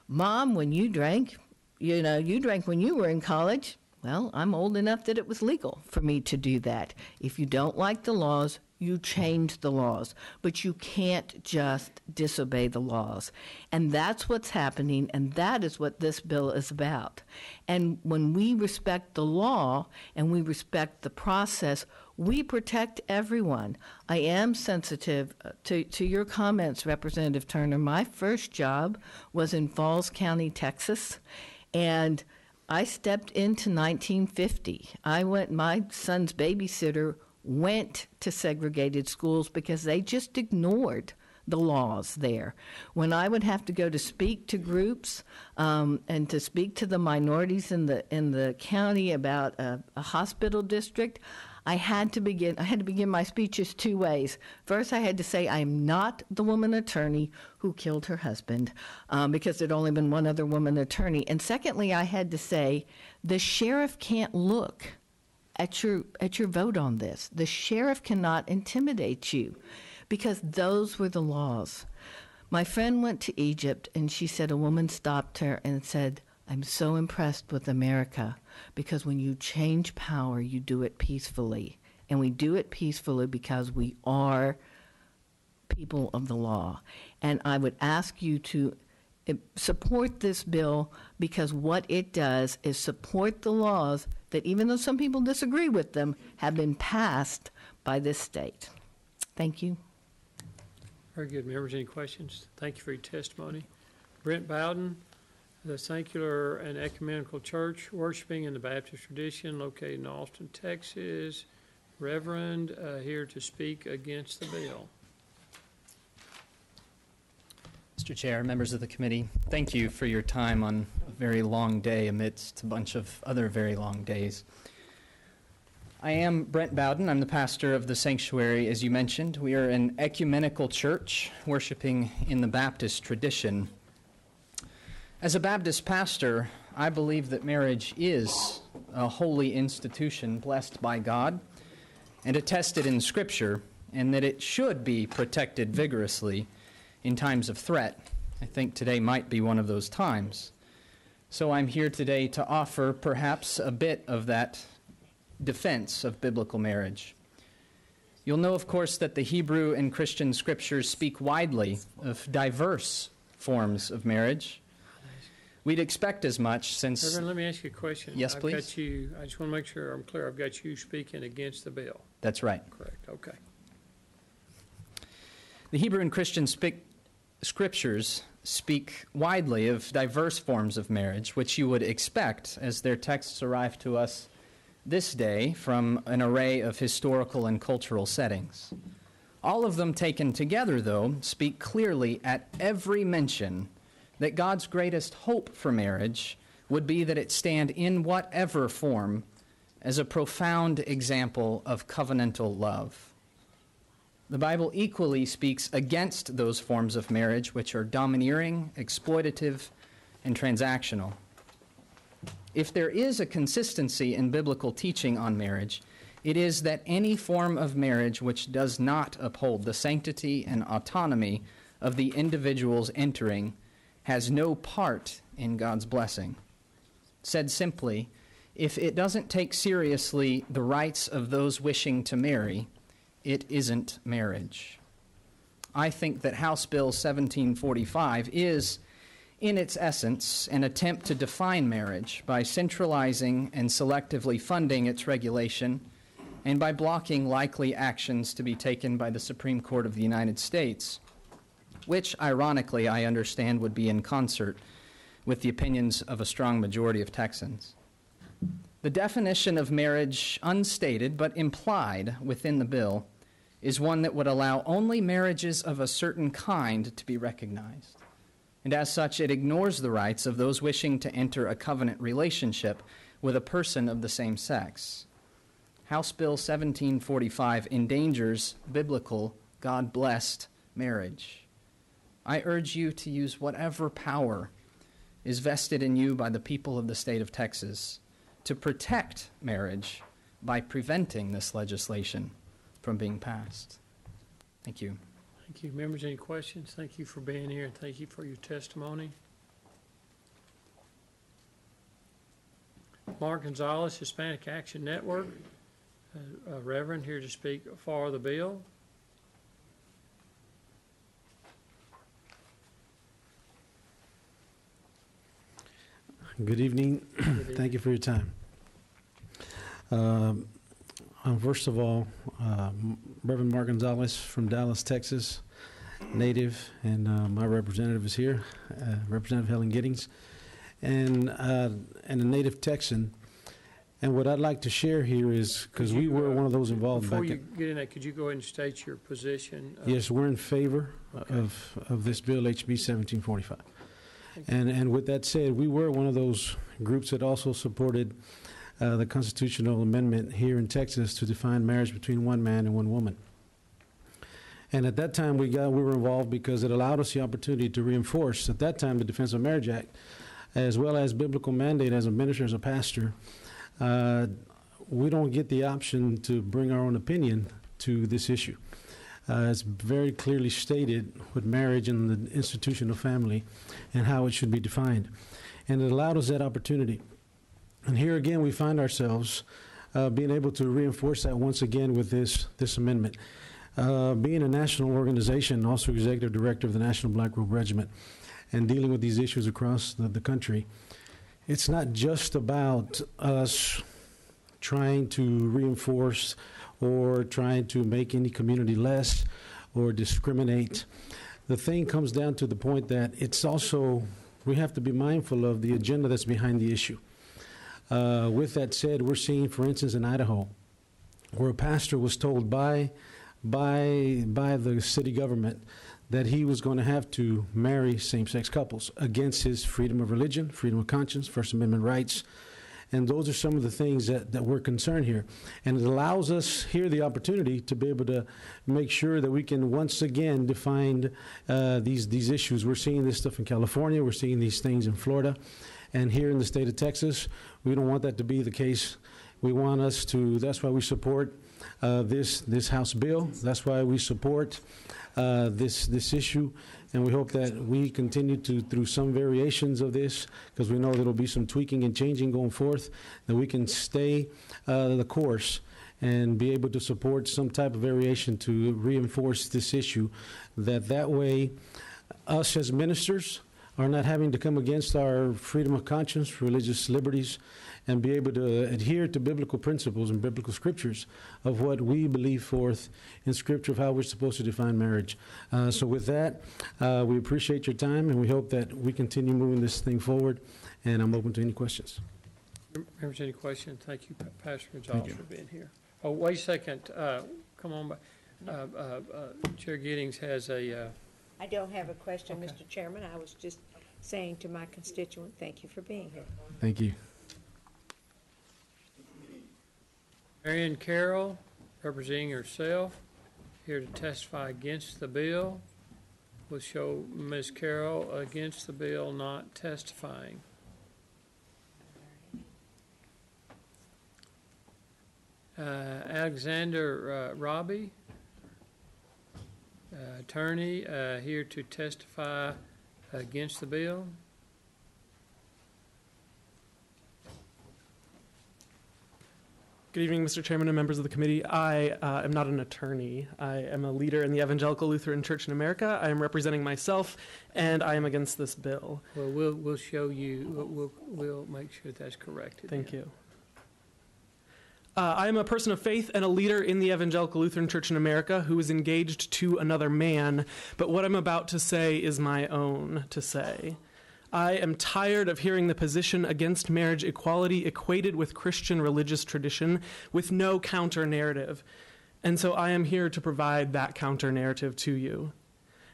Mom, when you drank, you drank when you were in college. Well, I'm old enough that it was legal for me to do that. If you don't like the laws, you change the laws, but you can't just disobey the laws. And that's what's happening, and that is what this bill is about. And when we respect the law and we respect the process, we protect everyone. I am sensitive to your comments, Representative Turner. My first job was in Falls County, Texas, and I stepped into 1950. My son's babysitter went to segregated schools because they just ignored the laws there. When I would have to go to speak to groups and to speak to the minorities in the county about a hospital district, I had to begin my speeches two ways. First, I had to say I'm not the woman attorney who killed her husband, because there'd only been one other woman attorney. And secondly, I had to say the sheriff can't look at your vote on this. The sheriff cannot intimidate you, because those were the laws. My friend went to Egypt, and she said a woman stopped her and said, "I'm so impressed with America, because when you change power, you do it peacefully. And we do it peacefully because we are people of the law." And I would ask you to support this bill, because what it does is support the laws that, even though some people disagree with them, have been passed by this state. Thank you. Very good. Members, any questions? Thank you for your testimony. Brent Bowden, the Secular and Ecumenical Church, worshiping in the Baptist tradition, located in Austin, Texas. Reverend, here to speak against the bill. Mr. Chair, members of the committee, thank you for your time on a very long day amidst a bunch of other very long days. I am Brent Bowden. I'm the pastor of the sanctuary, as you mentioned. We are an ecumenical church worshiping in the Baptist tradition. As a Baptist pastor, I believe that marriage is a holy institution blessed by God and attested in Scripture, and that it should be protected vigorously in times of threat. I think today might be one of those times. So I'm here today to offer perhaps a bit of that defense of biblical marriage. You'll know, of course, that the Hebrew and Christian scriptures speak widely of diverse forms of marriage. We'd expect as much since... Reverend, let me ask you a question. Yes, please. I just want to make sure I'm clear. I've got you speaking against the bill. That's right. Correct. Okay. The Hebrew and Christian scriptures speak widely of diverse forms of marriage, which you would expect as their texts arrive to us this day from an array of historical and cultural settings. All of them taken together, though, speak clearly at every mention that God's greatest hope for marriage would be that it stand in whatever form as a profound example of covenantal love. The Bible equally speaks against those forms of marriage which are domineering, exploitative, and transactional. If there is a consistency in biblical teaching on marriage, it is that any form of marriage which does not uphold the sanctity and autonomy of the individuals entering has no part in God's blessing. Said simply, if it doesn't take seriously the rights of those wishing to marry, it isn't marriage. I think that House Bill 1745 is, in its essence, an attempt to define marriage by centralizing and selectively funding its regulation, and by blocking likely actions to be taken by the Supreme Court of the United States, which, ironically, I understand would be in concert with the opinions of a strong majority of Texans. The definition of marriage, unstated but implied within the bill, is one that would allow only marriages of a certain kind to be recognized. And as such, it ignores the rights of those wishing to enter a covenant relationship with a person of the same sex. House Bill 1745 endangers biblical, God-blessed marriage. I urge you to use whatever power is vested in you by the people of the state of Texas to protect marriage by preventing this legislation from being passed. Thank you. Thank you. Members, any questions? Thank you for being here, and thank you for your testimony. Mark Gonzalez, Hispanic Action Network. Reverend here to speak for the bill. Good evening. Thank you for your time. First of all, Reverend Mark Gonzalez from Dallas, Texas, native, and my representative is here, Representative Helen Giddings, and a native Texan. And what I'd like to share here is, because we were one of those involved Before back you get in that, could you go ahead and state your position? Yes, we're in favor of this bill, HB 1745. And with that said, we were one of those groups that also supported the constitutional amendment here in Texas to define marriage between one man and one woman. And at that time, we were involved because it allowed us the opportunity to reinforce, at that time, the Defense of Marriage Act, as well as biblical mandate as a minister, as a pastor. We don't get the option to bring our own opinion to this issue. It's very clearly stated with marriage and the institution of family and how it should be defined. And it allowed us that opportunity. And here again, we find ourselves being able to reinforce that once again with this amendment. Being a national organization, also executive director of the National Black Robe Regiment, and dealing with these issues across the country, it's not just about us trying to reinforce or trying to make any community less or discriminate. The thing comes down to the point that it's also, we have to be mindful of the agenda that's behind the issue. With that said, we're seeing, for instance, in Idaho, where a pastor was told by the city government that he was going to have to marry same-sex couples against his freedom of religion, freedom of conscience, First Amendment rights. And those are some of the things that we're concerned here. And it allows us here the opportunity to be able to make sure that we can once again define these issues. We're seeing this stuff in California. We're seeing these things in Florida. And here in the state of Texas, we don't want that to be the case. We want us to, that's why we support this House bill. That's why we support this issue. And we hope that we continue to, through some variations of this, because we know there will be some tweaking and changing going forth, that we can stay the course and be able to support some type of variation to reinforce this issue, that way us as ministers are not having to come against our freedom of conscience, religious liberties, and be able to adhere to biblical principles and biblical scriptures of what we believe forth in Scripture of how we're supposed to define marriage. So with that, we appreciate your time, and we hope that we continue moving this thing forward, and I'm open to any questions. Members, any questions? Thank you, Pastor Gonzalez, for being here. Oh, wait a second. Come on back. Chair Giddings has a... I don't have a question, okay. Mr. Chairman. I was just saying to my constituent, thank you for being here. Thank you. Marion Carroll, representing herself, here to testify against the bill. We'll show Ms. Carroll against the bill, not testifying. Alexander Robbie, attorney, here to testify against the bill. Good evening, Mr. Chairman and members of the committee. I am not an attorney. I am a leader in the Evangelical Lutheran Church in America. I am representing myself, and I am against this bill. Well, we'll show you. We'll make sure that's corrected. Thank you. I am a person of faith and a leader in the Evangelical Lutheran Church in America who is engaged to another man, but what I'm about to say is my own to say. I am tired of hearing the position against marriage equality equated with Christian religious tradition with no counter-narrative, and so I am here to provide that counter-narrative to you.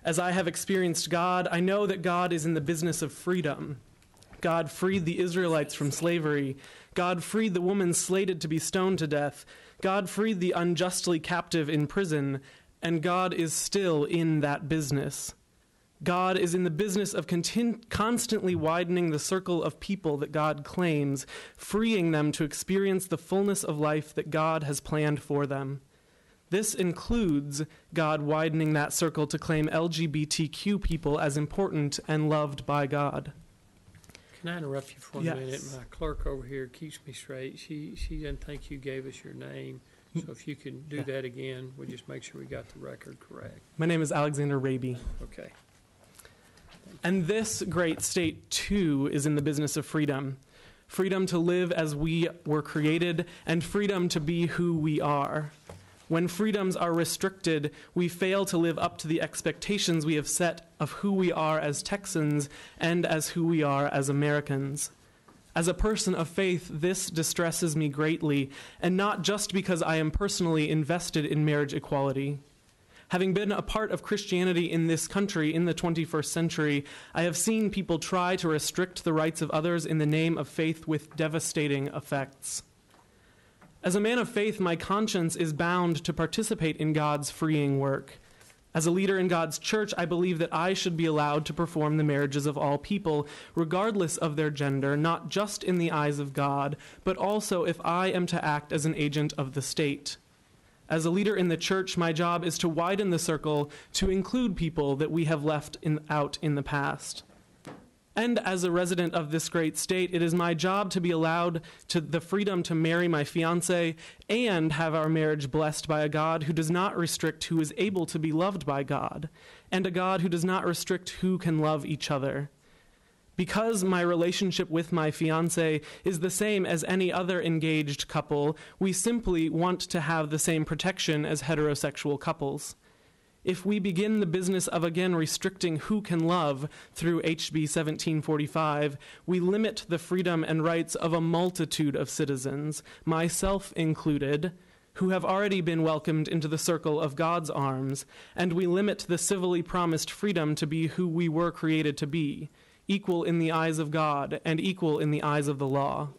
As I have experienced God, I know that God is in the business of freedom. God freed the Israelites from slavery. God freed the woman slated to be stoned to death. God freed the unjustly captive in prison, and God is still in that business. God is in the business of constantly widening the circle of people that God claims, freeing them to experience the fullness of life that God has planned for them. This includes God widening that circle to claim LGBTQ people as important and loved by God. Can I interrupt you for a minute? My clerk over here keeps me straight. She didn't think you gave us your name. So if you can do that again, we'll just make sure we got the record correct. My name is Alexander Raby. Okay. And this great state, too, is in the business of freedom. Freedom to live as we were created, and freedom to be who we are. When freedoms are restricted, we fail to live up to the expectations we have set of who we are as Texans and as who we are as Americans. As a person of faith, this distresses me greatly, and not just because I am personally invested in marriage equality. Having been a part of Christianity in this country in the 21st century, I have seen people try to restrict the rights of others in the name of faith with devastating effects. As a man of faith, my conscience is bound to participate in God's freeing work. As a leader in God's church, I believe that I should be allowed to perform the marriages of all people, regardless of their gender, not just in the eyes of God, but also if I am to act as an agent of the state. As a leader in the church, my job is to widen the circle to include people that we have left out in the past. And as a resident of this great state, it is my job to be allowed to the freedom to marry my fiancé and have our marriage blessed by a God who does not restrict who is able to be loved by God, and a God who does not restrict who can love each other. Because my relationship with my fiancé is the same as any other engaged couple, we simply want to have the same protection as heterosexual couples. If we begin the business of again restricting who can love through HB 1745, we limit the freedom and rights of a multitude of citizens, myself included, who have already been welcomed into the circle of God's arms, and we limit the civilly promised freedom to be who we were created to be, equal in the eyes of God and equal in the eyes of the law.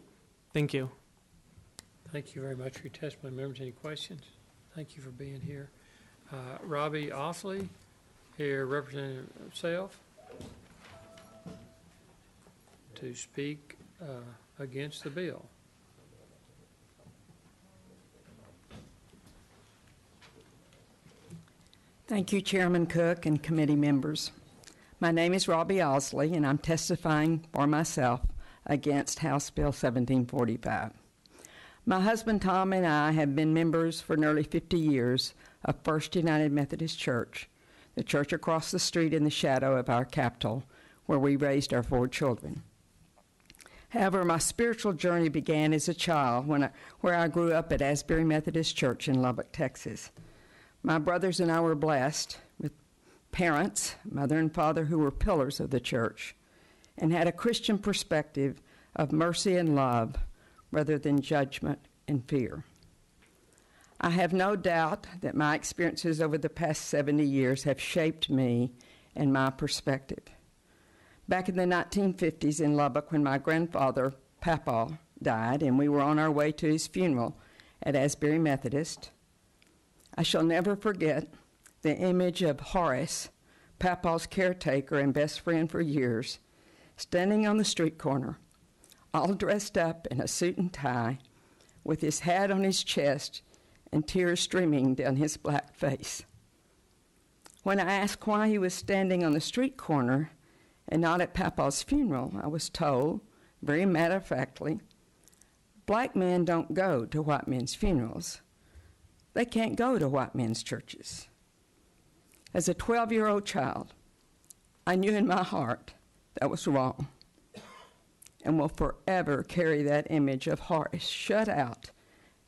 Thank you. Thank you very much for your testimony. Members, any questions? Thank you for being here. Robbie Osley, here representing himself, to speak against the bill. Thank you, Chairman Cook and committee members. My name is Robbie Osley, and I'm testifying for myself against House Bill 1745. My husband Tom and I have been members for nearly 50 years of First United Methodist Church, the church across the street in the shadow of our capital, where we raised our 4 children. However, my spiritual journey began as a child where I grew up at Asbury Methodist Church in Lubbock, Texas. My brothers and I were blessed with parents, mother and father, who were pillars of the church and had a Christian perspective of mercy and love rather than judgment and fear. I have no doubt that my experiences over the past 70 years have shaped me and my perspective. Back in the 1950s in Lubbock, when my grandfather, Papa, died, and we were on our way to his funeral at Asbury Methodist, I shall never forget the image of Horace, Papa's caretaker and best friend for years, standing on the street corner, all dressed up in a suit and tie, with his hat on his chest and tears streaming down his black face. When I asked why he was standing on the street corner and not at Papa's funeral, I was told, very matter-of-factly, black men don't go to white men's funerals. They can't go to white men's churches. As a 12-year-old child, I knew in my heart that was wrong, and will forever carry that image of Horace shut out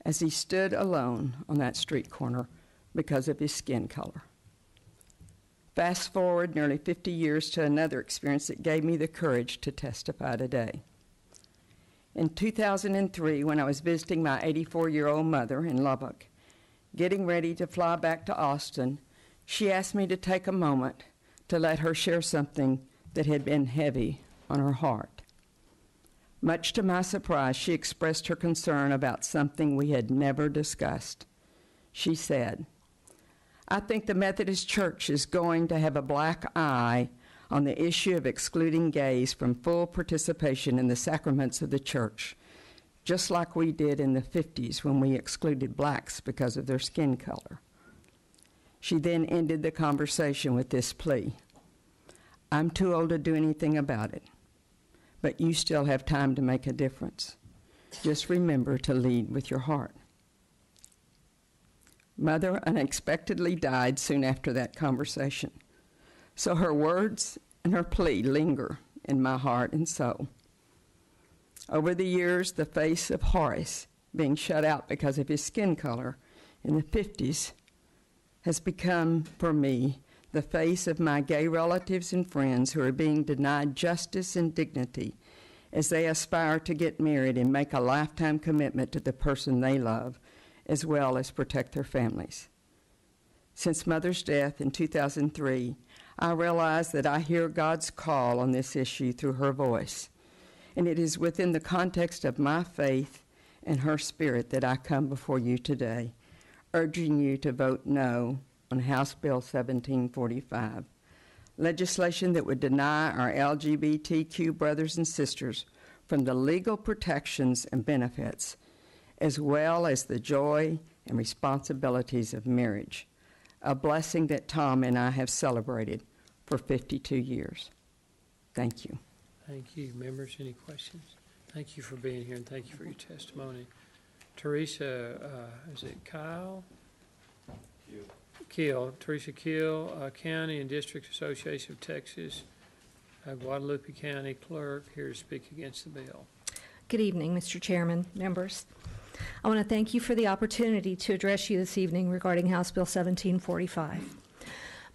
as he stood alone on that street corner because of his skin color. Fast forward nearly 50 years to another experience that gave me the courage to testify today. In 2003, when I was visiting my 84-year-old mother in Lubbock, getting ready to fly back to Austin, she asked me to take a moment to let her share something that had been heavy on her heart. Much to my surprise, she expressed her concern about something we had never discussed. She said, "I think the Methodist Church is going to have a black eye on the issue of excluding gays from full participation in the sacraments of the church, just like we did in the 50s when we excluded blacks because of their skin color." She then ended the conversation with this plea: "I'm too old to do anything about it, but you still have time to make a difference. Just remember to lead with your heart." Mother unexpectedly died soon after that conversation, so her words and her plea linger in my heart and soul. Over the years, the face of Horace, being shut out because of his skin color in the 50s, has become, for me, the face of my gay relatives and friends who are being denied justice and dignity as they aspire to get married and make a lifetime commitment to the person they love, as well as protect their families. Since Mother's death in 2003, I realize that I hear God's call on this issue through her voice, and it is within the context of my faith and her spirit that I come before you today, urging you to vote no on House Bill 1745, legislation that would deny our LGBTQ brothers and sisters from the legal protections and benefits, as well as the joy and responsibilities of marriage, a blessing that Tom and I have celebrated for 52 years. Thank you. Thank you. Members, any questions? Thank you for being here, and thank you for your testimony. Teresa, is it Kyle? Keel. Teresa Keel, County and District Association of Texas, Guadalupe County Clerk, here to speak against the bill. Good evening, Mr. Chairman, members. I want to thank you for the opportunity to address you this evening regarding House Bill 1745.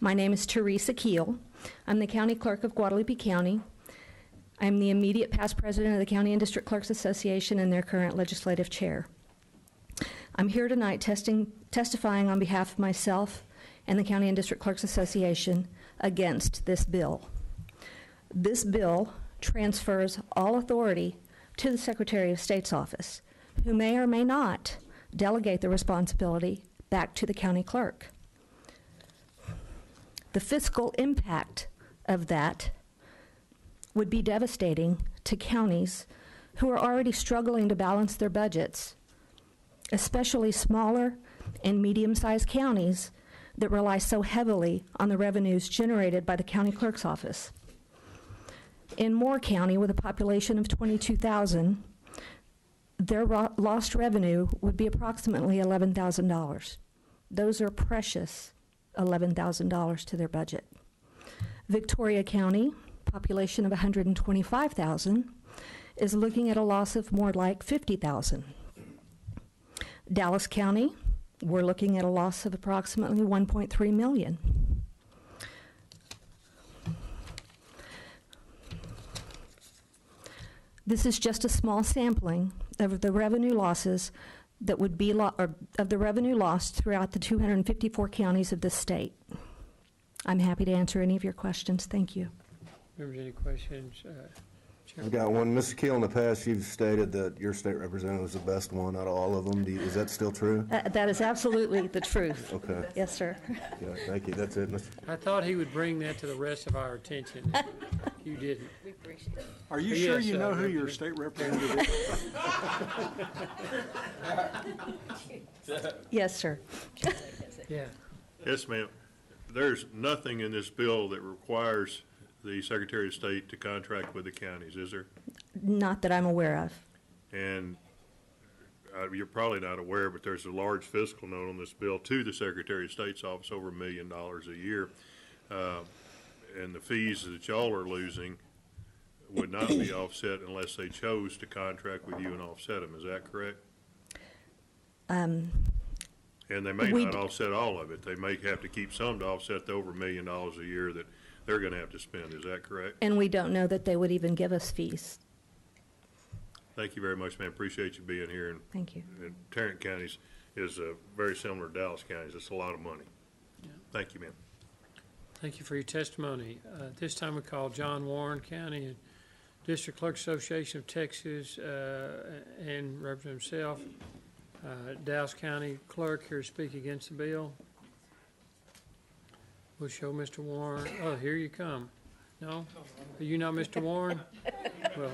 My name is Teresa Keel. I'm the County Clerk of Guadalupe County. I'm the immediate past president of the County and District Clerks Association and their current legislative chair. I'm here tonight testifying on behalf of myself and the County and District Clerks Association against this bill. This bill transfers all authority to the Secretary of State's office, who may or may not delegate the responsibility back to the county clerk. The fiscal impact of that would be devastating to counties who are already struggling to balance their budgets, especially smaller and medium-sized counties that rely so heavily on the revenues generated by the county clerk's office. In Moore County, with a population of 22,000, their lost revenue would be approximately $11,000. Those are precious $11,000 to their budget. Victoria County, population of 125,000, is looking at a loss of more like 50,000. Dallas County, we're looking at a loss of approximately 1.3 million. This is just a small sampling of the revenue losses that would be of the revenue lost throughout the 254 counties of this state. I'm happy to answer any of your questions. Thank you. Members, any questions? I've got one. Mr. Keel, in the past, you've stated that your state representative was the best one out of all of them. Is that still true? That is absolutely the truth. Okay. Yes, sir. Yeah, thank you. That's it, Mr. I thought he would bring that to the rest of our attention. You didn't. We appreciate it. Are you sure you know who your state representative is? Yes, sir. Yeah. Yes, ma'am. There's nothing in this bill that requires the Secretary of State to contract with the counties, is there? Not that I'm aware of. And you're probably not aware, but there's a large fiscal note on this bill to the Secretary of State's office, over $1 million a year. And the fees that y'all are losing would not be offset unless they chose to contract with you and offset them. Is that correct? And they may not offset all of it. They may have to keep some to offset the over $1 million a year that they're going to have to spend. Is that correct? And we don't know that they would even give us fees. Thank you very much, ma'am. Appreciate you being here. And, Thank you. And Tarrant County is very similar to Dallas County. It's a lot of money. Yeah. Thank you, ma'am. Thank you for your testimony. At this time, we call John Warren, County and District Clerk Association of Texas, and represent himself. Dallas County Clerk here to speak against the bill. We'll show Mr. Warren. Oh, here you come. No? Are you not Mr. Warren? Well,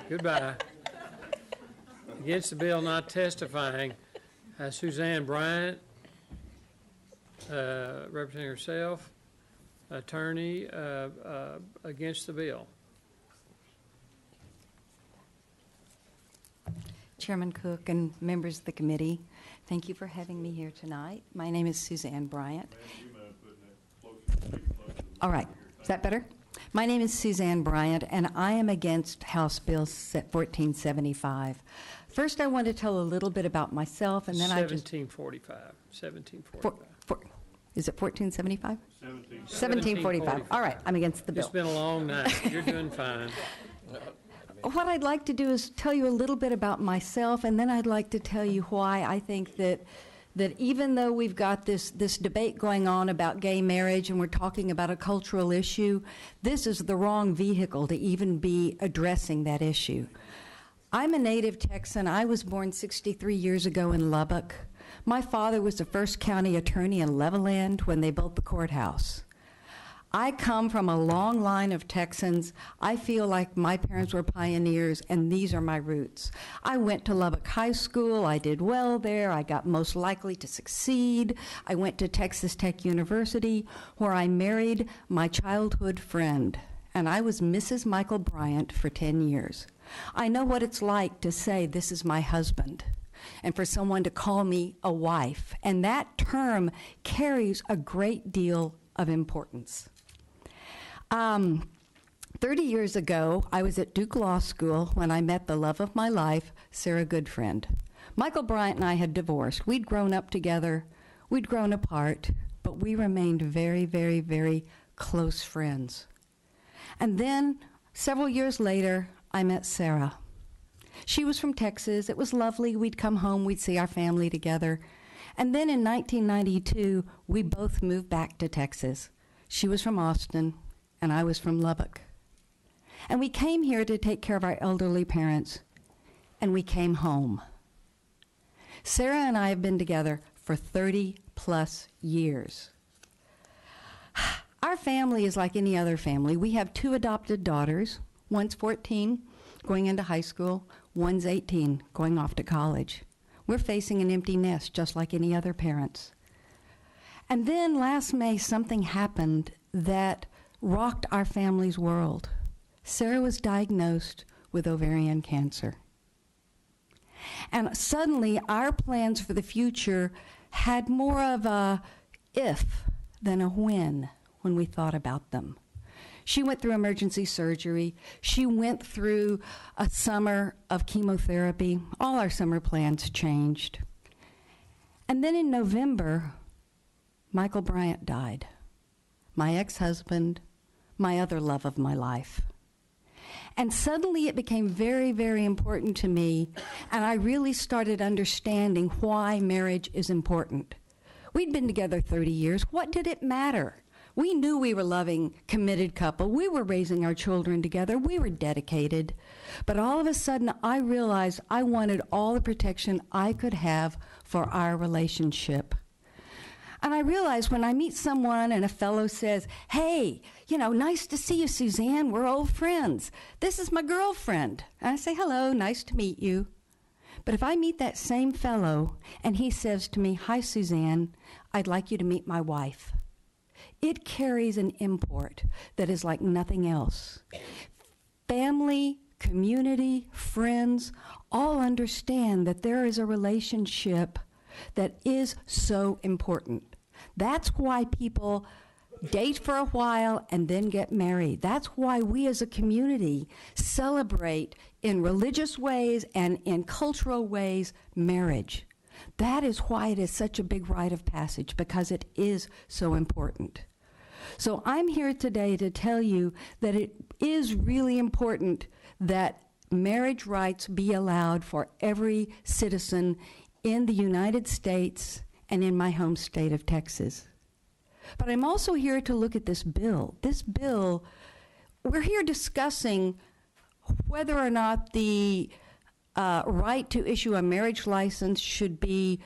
goodbye. Against the bill, not testifying, Suzanne Bryant, representing herself, attorney against the bill. Chairman Cook and members of the committee. Thank you for having me here tonight. My name is Suzanne Bryant. All right, is that better? My name is Suzanne Bryant, and I am against House Bill 1475. First, I want to tell a little bit about myself, and then 1745. 1745. Is it 1475? 1745. All right, I'm against the bill. It's been a long night. You're doing fine. What I'd like to do is tell you a little bit about myself, and then I'd like to tell you why I think that even though we've got this debate going on about gay marriage and we're talking about a cultural issue, this is the wrong vehicle to even be addressing that issue. I'm a native Texan. I was born 63 years ago in Lubbock. My father was the first county attorney in Levelland when they built the courthouse. I come from a long line of Texans. I feel like my parents were pioneers, and these are my roots. I went to Lubbock High School. I did well there. I got most likely to succeed. I went to Texas Tech University, where I married my childhood friend, and I was Mrs. Michael Bryant for 10 years. I know what it's like to say, this is my husband, and for someone to call me a wife, and that term carries a great deal of importance. 30 years ago, I was at Duke Law School when I met the love of my life, Sarah Goodfriend. Michael Bryant and I had divorced. We'd grown up together. We'd grown apart, but we remained very, very, very close friends. And then, several years later, I met Sarah. She was from Texas. It was lovely. We'd come home. We'd see our family together. And then in 1992, we both moved back to Texas. She was from Austin, and I was from Lubbock. And we came here to take care of our elderly parents, and we came home. Sarah and I have been together for 30-plus years. Our family is like any other family. We have 2 adopted daughters. One's 14, going into high school. One's 18, going off to college. We're facing an empty nest, just like any other parents. And then last May, something happened that rocked our family's world. Sarah was diagnosed with ovarian cancer. And suddenly, our plans for the future had more of a if than a when we thought about them. She went through emergency surgery. She went through a summer of chemotherapy. All our summer plans changed. And then in November, Michael Bryant died. My ex-husband, my other love of my life. And suddenly it became very, very important to me, and I really started understanding why marriage is important. We'd been together 30 years. What did it matter? We knew we were a loving, committed couple. We were raising our children together. We were dedicated. But all of a sudden, I realized I wanted all the protection I could have for our relationship. And I realized when I meet someone and a fellow says, hey, nice to see you, Suzanne. We're old friends. This is my girlfriend. And I say, hello, nice to meet you. But if I meet that same fellow and he says to me, hi, Suzanne, I'd like you to meet my wife. It carries an import that is like nothing else. Family, community, friends, all understand that there is a relationship that is so important. That's why people date for a while and then get married. That's why we as a community celebrate in religious ways and in cultural ways marriage. That is why it is such a big rite of passage, because it is so important. So I'm here today to tell you that it is really important that marriage rights be allowed for every citizen in the United States and in my home state of Texas. But I'm also here to look at this bill. This bill, we're here discussing whether or not the right to issue a marriage license should be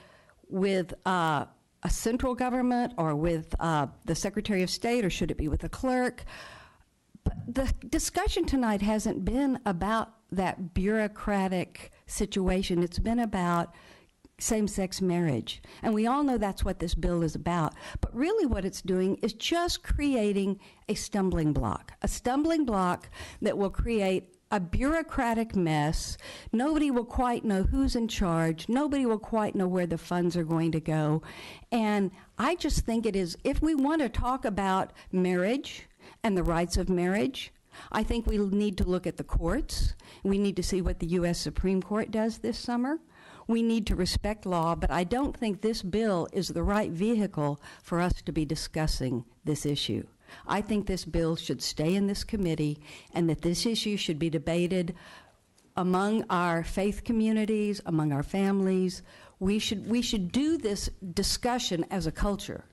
with a central government or with the Secretary of State, or should it be with a clerk? But the discussion tonight hasn't been about that bureaucratic situation. It's been about same-sex marriage. And we all know that's what this bill is about. But really what it's doing is just creating a stumbling block that will create a bureaucratic mess. Nobody will quite know who's in charge. Nobody will quite know where the funds are going to go. And I just think it is, if we want to talk about marriage and the rights of marriage, I think we need to look at the courts. We need to see what the U.S. Supreme Court does this summer. We need to respect law, but I don't think this bill is the right vehicle for us to be discussing this issue. I think this bill should stay in this committee and that this issue should be debated among our faith communities, among our families. We should do this discussion as a culture,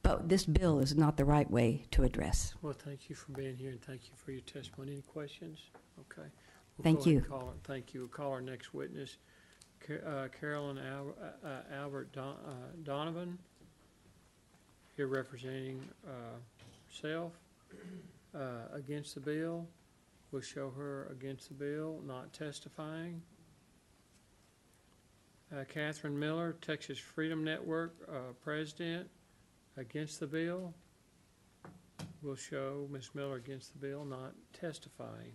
but this bill is not the right way to address. Well, thank you for being here and thank you for your testimony. Any questions? Okay. Thank you. Thank you. We'll call our next witness, Carolyn Albert Donovan, here representing self against the bill. We'll show her against the bill, not testifying. Catherine Miller, Texas Freedom Network president, against the bill. We'll show Ms. Miller against the bill, not testifying.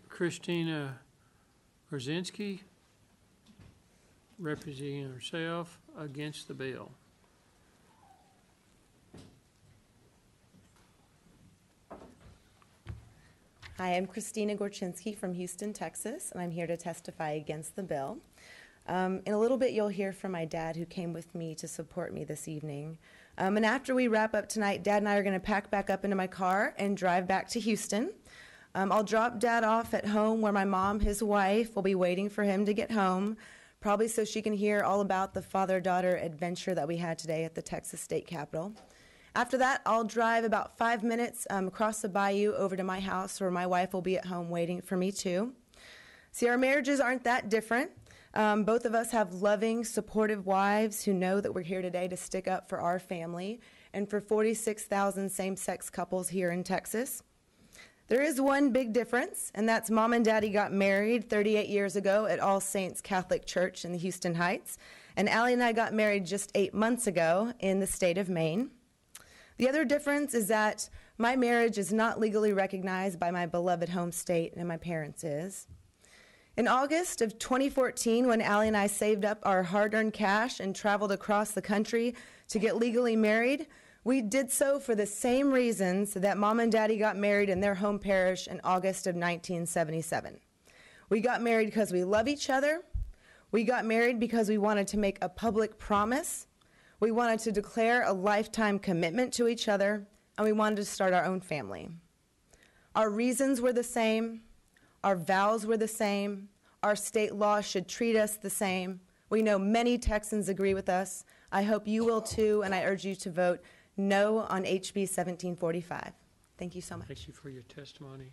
Christina Brzezinski, representing herself, against the bill. Hi, I'm Christina Gorczynski from Houston, Texas, and I'm here to testify against the bill. In a little bit, you'll hear from my dad, who came with me to support me this evening. And after we wrap up tonight, Dad and I are going to pack back up into my car and drive back to Houston. I'll drop Dad off at home where my mom, his wife, will be waiting for him to get home, probably so she can hear all about the father-daughter adventure that we had today at the Texas State Capitol. After that, I'll drive about 5 minutes across the bayou over to my house where my wife will be at home waiting for me too. See, our marriages aren't that different. Both of us have loving, supportive wives who know that we're here today to stick up for our family and for 46,000 same-sex couples here in Texas. There is one big difference, and that's Mom and Daddy got married 38 years ago at All Saints Catholic Church in the Houston Heights, and Allie and I got married just 8 months ago in the state of Maine. The other difference is that my marriage is not legally recognized by my beloved home state, and my parents' is. In August of 2014, when Allie and I saved up our hard-earned cash and traveled across the country to get legally married, we did so for the same reasons that Mom and Daddy got married in their home parish in August of 1977. We got married because we love each other. We got married because we wanted to make a public promise. We wanted to declare a lifetime commitment to each other, and we wanted to start our own family. Our reasons were the same. Our vows were the same. Our state law should treat us the same. We know many Texans agree with us. I hope you will too, and I urge you to vote no on HB 1745. Thank you so much. Thank you for your testimony.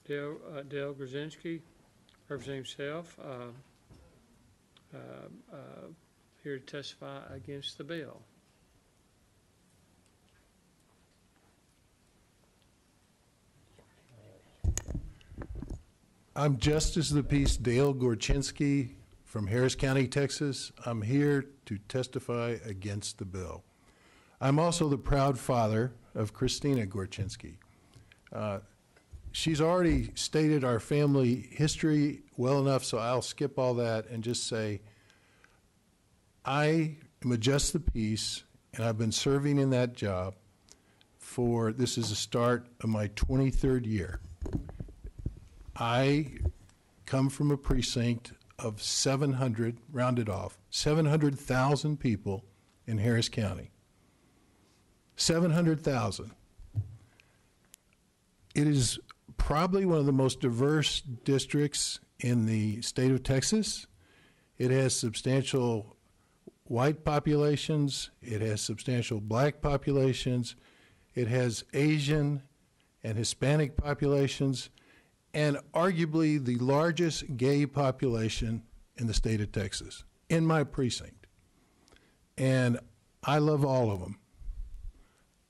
Dale Grzinski, representing himself, here to testify against the bill. I'm Justice of the Peace Dale Gorczynski from Harris County, Texas. I'm here to testify against the bill. I'm also the proud father of Christina Gorczynski. She's already stated our family history well enough, so I'll skip all that and just say I am a Justice of the Peace, and I've been serving in that job for, this is the start of my 23rd year. I come from a precinct of 700, rounded off, 700,000 people in Harris County. 700,000. It is probably one of the most diverse districts in the state of Texas. It has substantial white populations. It has substantial black populations. It has Asian and Hispanic populations, and arguably the largest gay population in the state of Texas, in my precinct. And I love all of them.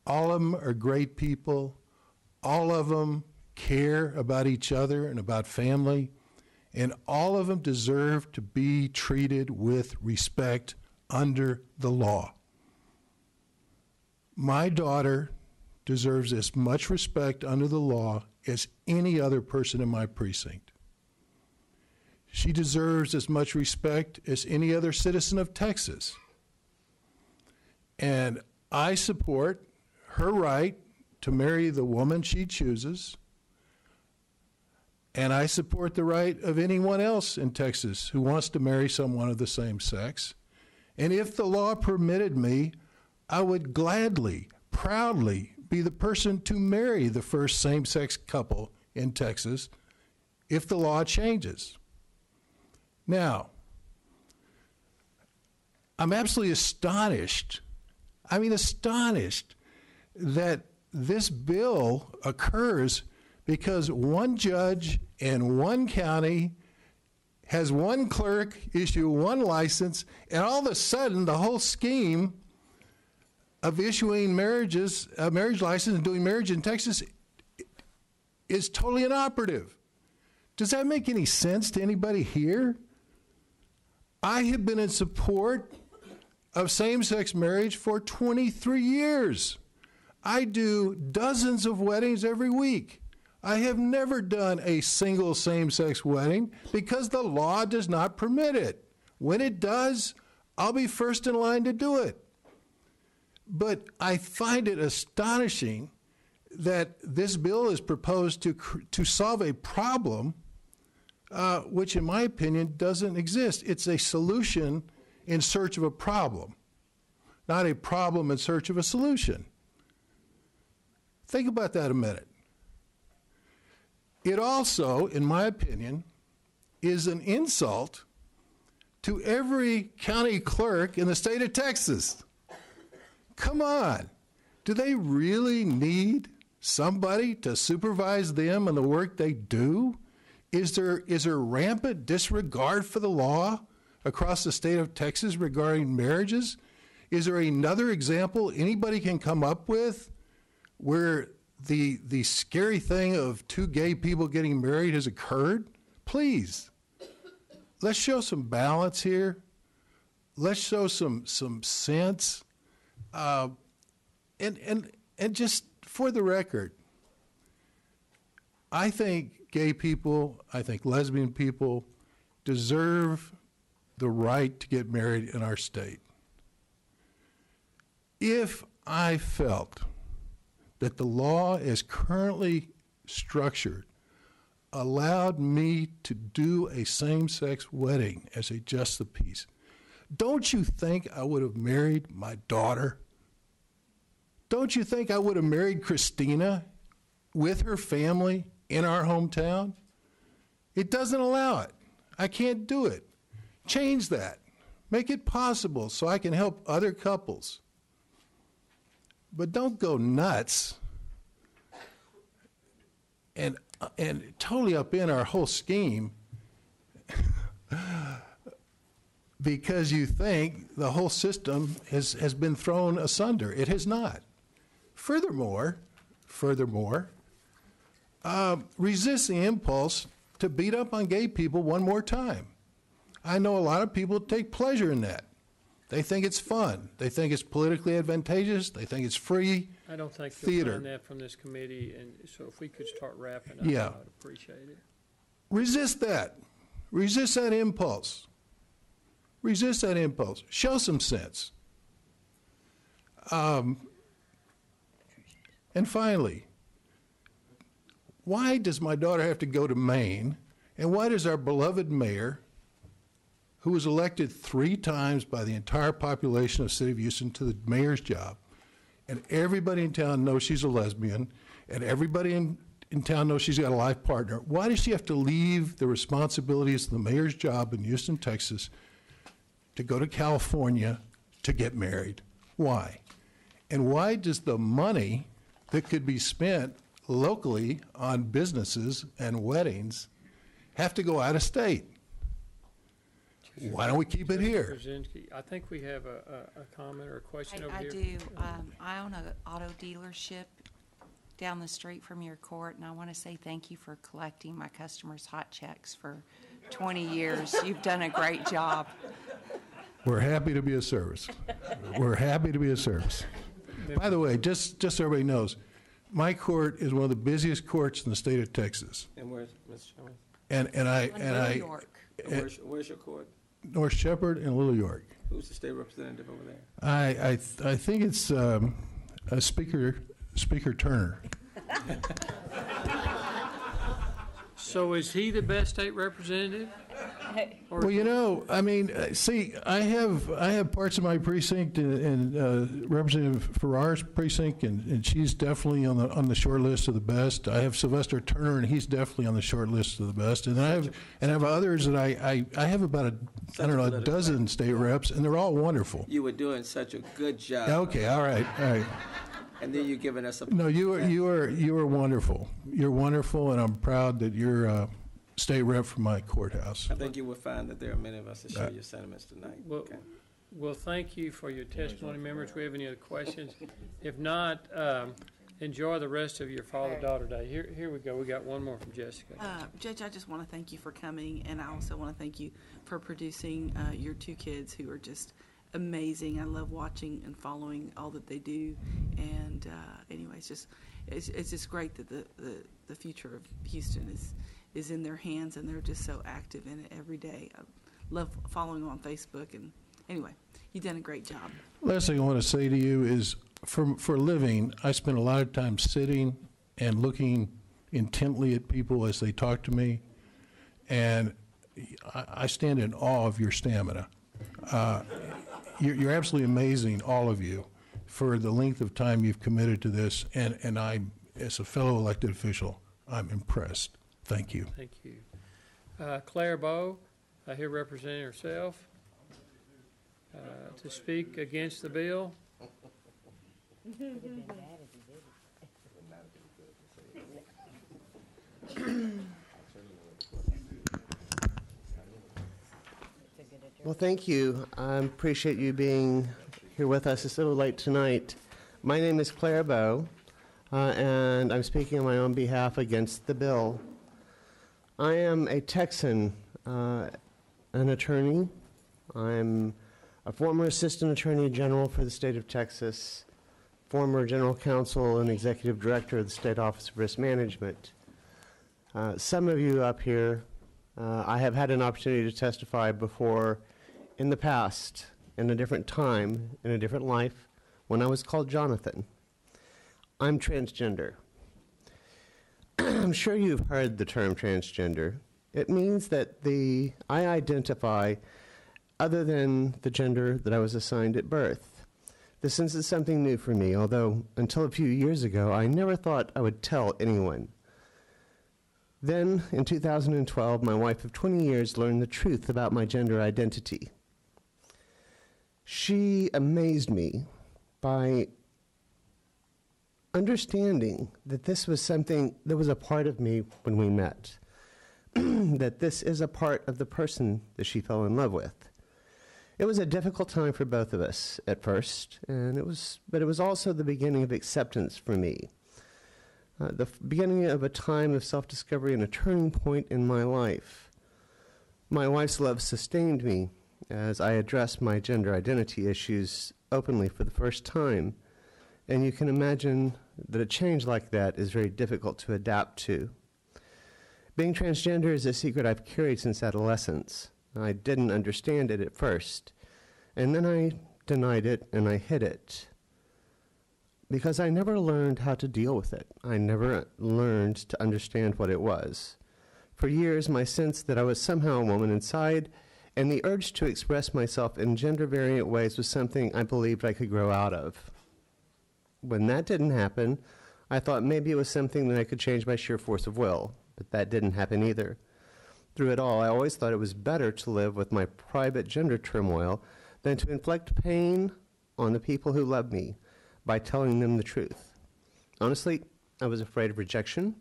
All of them are great people. All of them care about each other and about family. And all of them deserve to be treated with respect under the law. My daughter deserves as much respect under the law as any other person in my precinct. She deserves as much respect as any other citizen of Texas. And I support her right to marry the woman she chooses, and I support the right of anyone else in Texas who wants to marry someone of the same sex. And if the law permitted me, I would gladly, proudly be the person to marry the first same-sex couple in Texas if the law changes. Now, I'm absolutely astonished, that this bill occurs because one judge in one county has one clerk issue one license, and all of a sudden the whole scheme of issuing marriage license and doing marriage in Texas is totally inoperative. Does that make any sense to anybody here? I have been in support of same-sex marriage for 23 years. I do dozens of weddings every week. I have never done a single same-sex wedding because the law does not permit it. When it does, I'll be first in line to do it. But I find it astonishing that this bill is proposed to solve a problem which, in my opinion, doesn't exist. It's a solution in search of a problem, not a problem in search of a solution. Think about that a minute. It also, in my opinion, is an insult to every county clerk in the state of Texas. Come on. Do they really need somebody to supervise them and the work they do? Is there rampant disregard for the law across the state of Texas regarding marriages? Is there another example anybody can come up with where the scary thing of two gay people getting married has occurred? Please, let's show some balance here. Let's show some sense. And just for the record, I think gay people, I think lesbian people deserve the right to get married in our state. If I felt that the law as currently structured allowed me to do a same-sex wedding as a just the peace, don't you think I would have married my daughter? Don't you think I would have married Christina with her family in our hometown? It doesn't allow it. I can't do it. Change that. Make it possible so I can help other couples. But don't go nuts and totally upend our whole scheme because you think the whole system has been thrown asunder. It has not. Furthermore, resist the impulse to beat up on gay people one more time. I know a lot of people take pleasure in that. They think it's fun. They think it's politically advantageous. They think it's free I don't think theater. you'll find that from this committee, and so if we could start wrapping up, Yeah. I'd appreciate it. Resist that. Resist that impulse. Resist that impulse. Show some sense. And finally, why does my daughter have to go to Maine, and why does our beloved mayor, who was elected 3 times by the entire population of the city of Houston to the mayor's job, and everybody in town knows she's a lesbian, and everybody in town knows she's got a life partner, why does she have to leave the responsibilities of the mayor's job in Houston, Texas, to go to California to get married? Why? And why does the money that could be spent locally on businesses and weddings have to go out of state? Why don't we keep it here? Krasinski, I think we have a comment or a question over I here. do. I own an auto dealership down the street from your court, and I want to say thank you for collecting my customers' hot checks for 20 years. You've done a great job. We're happy to be of service. We're happy to be of service. By the way, just so everybody knows, my court is one of the busiest courts in the state of Texas. And where's, Mr. Chairman? And Where's your court? North Shepherd and Little York. Who's the state representative over there? I think it's Speaker Turner. So is he the best state representative? Well, you know, I mean, see, I have parts of my precinct and Representative Farrar's precinct, and she's definitely on the short list of the best. I have Sylvester Turner, and he's definitely on the short list of the best. And I have others that I have about a dozen state reps, and they're all wonderful. You were doing such a good job. Okay, all right. And then you're giving us a... No, you are wonderful. You're wonderful, and I'm proud that you're a state rep for my courthouse. I think you will find that there are many of us that share your sentiments tonight. Well, thank you for your testimony, members. Do we have any other questions? If not, enjoy the rest of your father-daughter day. Here we go. We got one more from Jessica. Judge, I just want to thank you for coming, and I also want to thank you for producing your two kids who are just amazing. I love watching and following all that they do. And anyway, it's just great that the future of Houston is in their hands, and they're just so active in it every day. I love following them on Facebook. And anyway, you've done a great job. Last thing I want to say to you is, for a living, I spend a lot of time sitting and looking intently at people as they talk to me, and I stand in awe of your stamina. You're absolutely amazing, all of you, for the length of time you've committed to this, and I, as a fellow elected official, I'm impressed. Thank you. Thank you. Claire Bowe, here representing herself, to speak against the bill. Well, thank you. I appreciate you being here with us. It's a little late tonight. My name is Claire Bowe, and I'm speaking on my own behalf against the bill. I am a Texan, an attorney. I'm a former Assistant Attorney General for the state of Texas, former General Counsel and Executive Director of the State Office of Risk Management. Some of you up here, I have had an opportunity to testify before in the past, in a different time, in a different life, when I was called Jonathan. I'm transgender. I'm sure you've heard the term transgender. It means that I identify other than the gender that I was assigned at birth. This is something new for me, although until a few years ago, I never thought I would tell anyone. Then, in 2012, my wife of 20 years learned the truth about my gender identity. She amazed me by understanding that this was something that was a part of me when we met, that this is a part of the person that she fell in love with. It was a difficult time for both of us at first, but it was also the beginning of acceptance for me. The beginning of a time of self-discovery and a turning point in my life. My wife's love sustained me as I addressed my gender identity issues openly for the first time, and you can imagine that a change like that is very difficult to adapt to. Being transgender is a secret I've carried since adolescence. I didn't understand it at first, and then I denied it and I hid it, because I never learned how to deal with it. I never learned to understand what it was. For years, my sense that I was somehow a woman inside and the urge to express myself in gender-variant ways was something I believed I could grow out of. When that didn't happen, I thought maybe it was something that I could change by sheer force of will, but that didn't happen either. Through it all, I always thought it was better to live with my private gender turmoil than to inflict pain on the people who love me by telling them the truth. Honestly, I was afraid of rejection.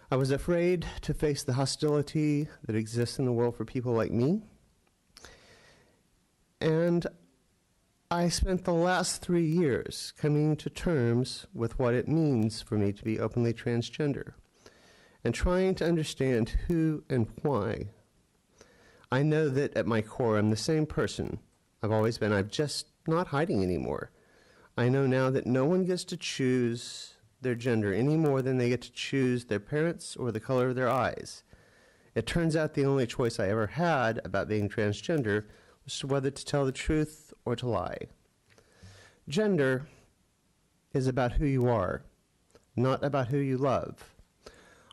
I was afraid to face the hostility that exists in the world for people like me. And I spent the last 3 years coming to terms with what it means for me to be openly transgender and trying to understand who and why. I know that at my core, I'm the same person I've always been. I'm just not hiding anymore. I know now that no one gets to choose their gender any more than they get to choose their parents or the color of their eyes. It turns out the only choice I ever had about being transgender was whether to tell the truth or to lie. Gender is about who you are, not about who you love.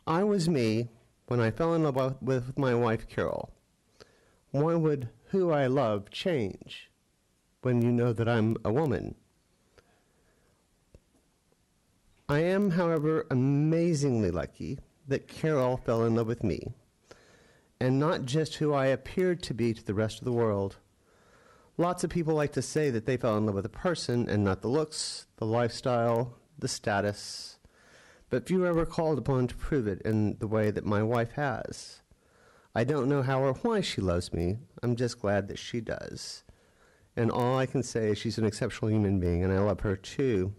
I was me when I fell in love with my wife, Carol. Why would who I love change when you know that I'm a woman? I am, however, amazingly lucky that Carol fell in love with me, and not just who I appeared to be to the rest of the world. Lots of people like to say that they fell in love with a person and not the looks, the lifestyle, the status, but few are ever called upon to prove it in the way that my wife has. I don't know how or why she loves me. I'm just glad that she does. And all I can say is she's an exceptional human being, and I love her too.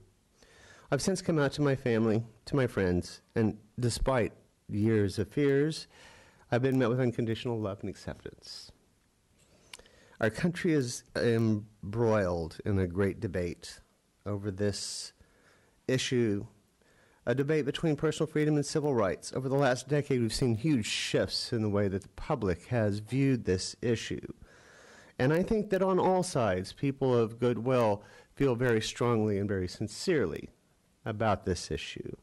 I've since come out to my family, to my friends, and despite years of fears, I've been met with unconditional love and acceptance. Our country is embroiled in a great debate over this issue, a debate between personal freedom and civil rights. Over the last decade, we've seen huge shifts in the way that the public has viewed this issue. And I think that on all sides, people of goodwill feel very strongly and very sincerely about this issue.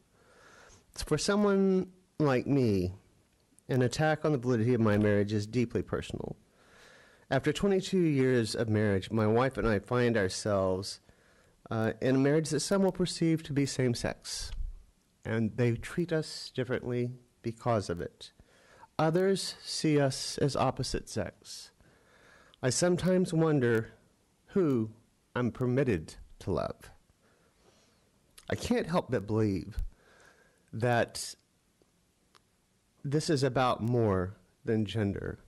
For someone like me, an attack on the validity of my marriage is deeply personal. After 22 years of marriage, my wife and I find ourselves in a marriage that some will perceive to be same-sex, and they treat us differently because of it. Others see us as opposite sex. I sometimes wonder who I'm permitted to love. I can't help but believe that this is about more than gender.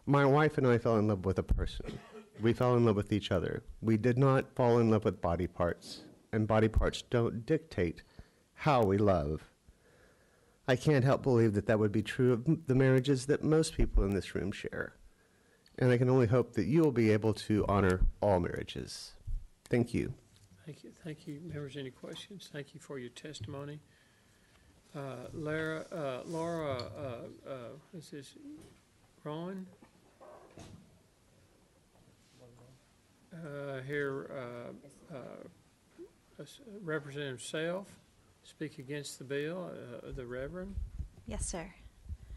My wife and I fell in love with a person. We fell in love with each other. We did not fall in love with body parts, and body parts don't dictate how we love. I can't help believe that that would be true of the marriages that most people in this room share. And I can only hope that you will be able to honor all marriages. Thank you. Thank you. Thank you. Members, any questions? Thank you for your testimony. Laura, is this Ron? Representative Self, speak against the bill, the Reverend. Yes, sir.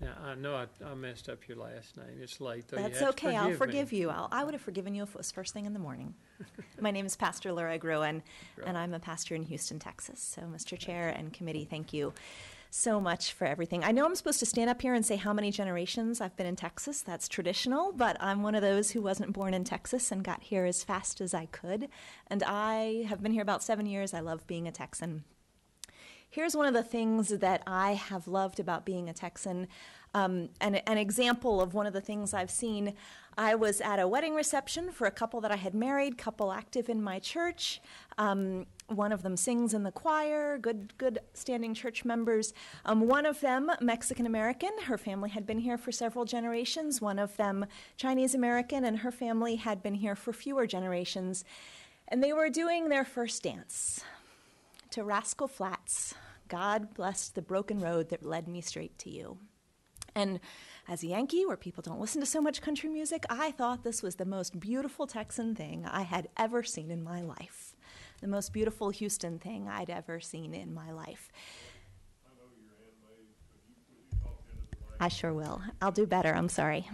Now, I know I messed up your last name. It's late, though. That's you have okay. to I'll me. forgive you. I would have forgiven you if it was first thing in the morning. My name is Pastor Laura Gruen, and I'm a pastor in Houston, Texas. So, Mr. Chair and committee, thank you so much for everything. I know I'm supposed to stand up here and say how many generations I've been in Texas. That's traditional, but I'm one of those who wasn't born in Texas and got here as fast as I could. And I have been here about 7 years. I love being a Texan. Here's one of the things that I have loved about being a Texan. An example of one of the things I've seen. I was at a wedding reception for a couple that I had married, couple active in my church. One of them sings in the choir, good standing church members. One of them, Mexican American, her family had been here for several generations. One of them, Chinese American, and her family had been here for fewer generations. And they were doing their first dance to Rascal Flatts. God bless the broken road that led me straight to you. And as a Yankee, where people don't listen to so much country music, I thought this was the most beautiful Texan thing I had ever seen in my life. The most beautiful Houston thing I'd ever seen in my life. I sure will. I'll do better. I'm sorry.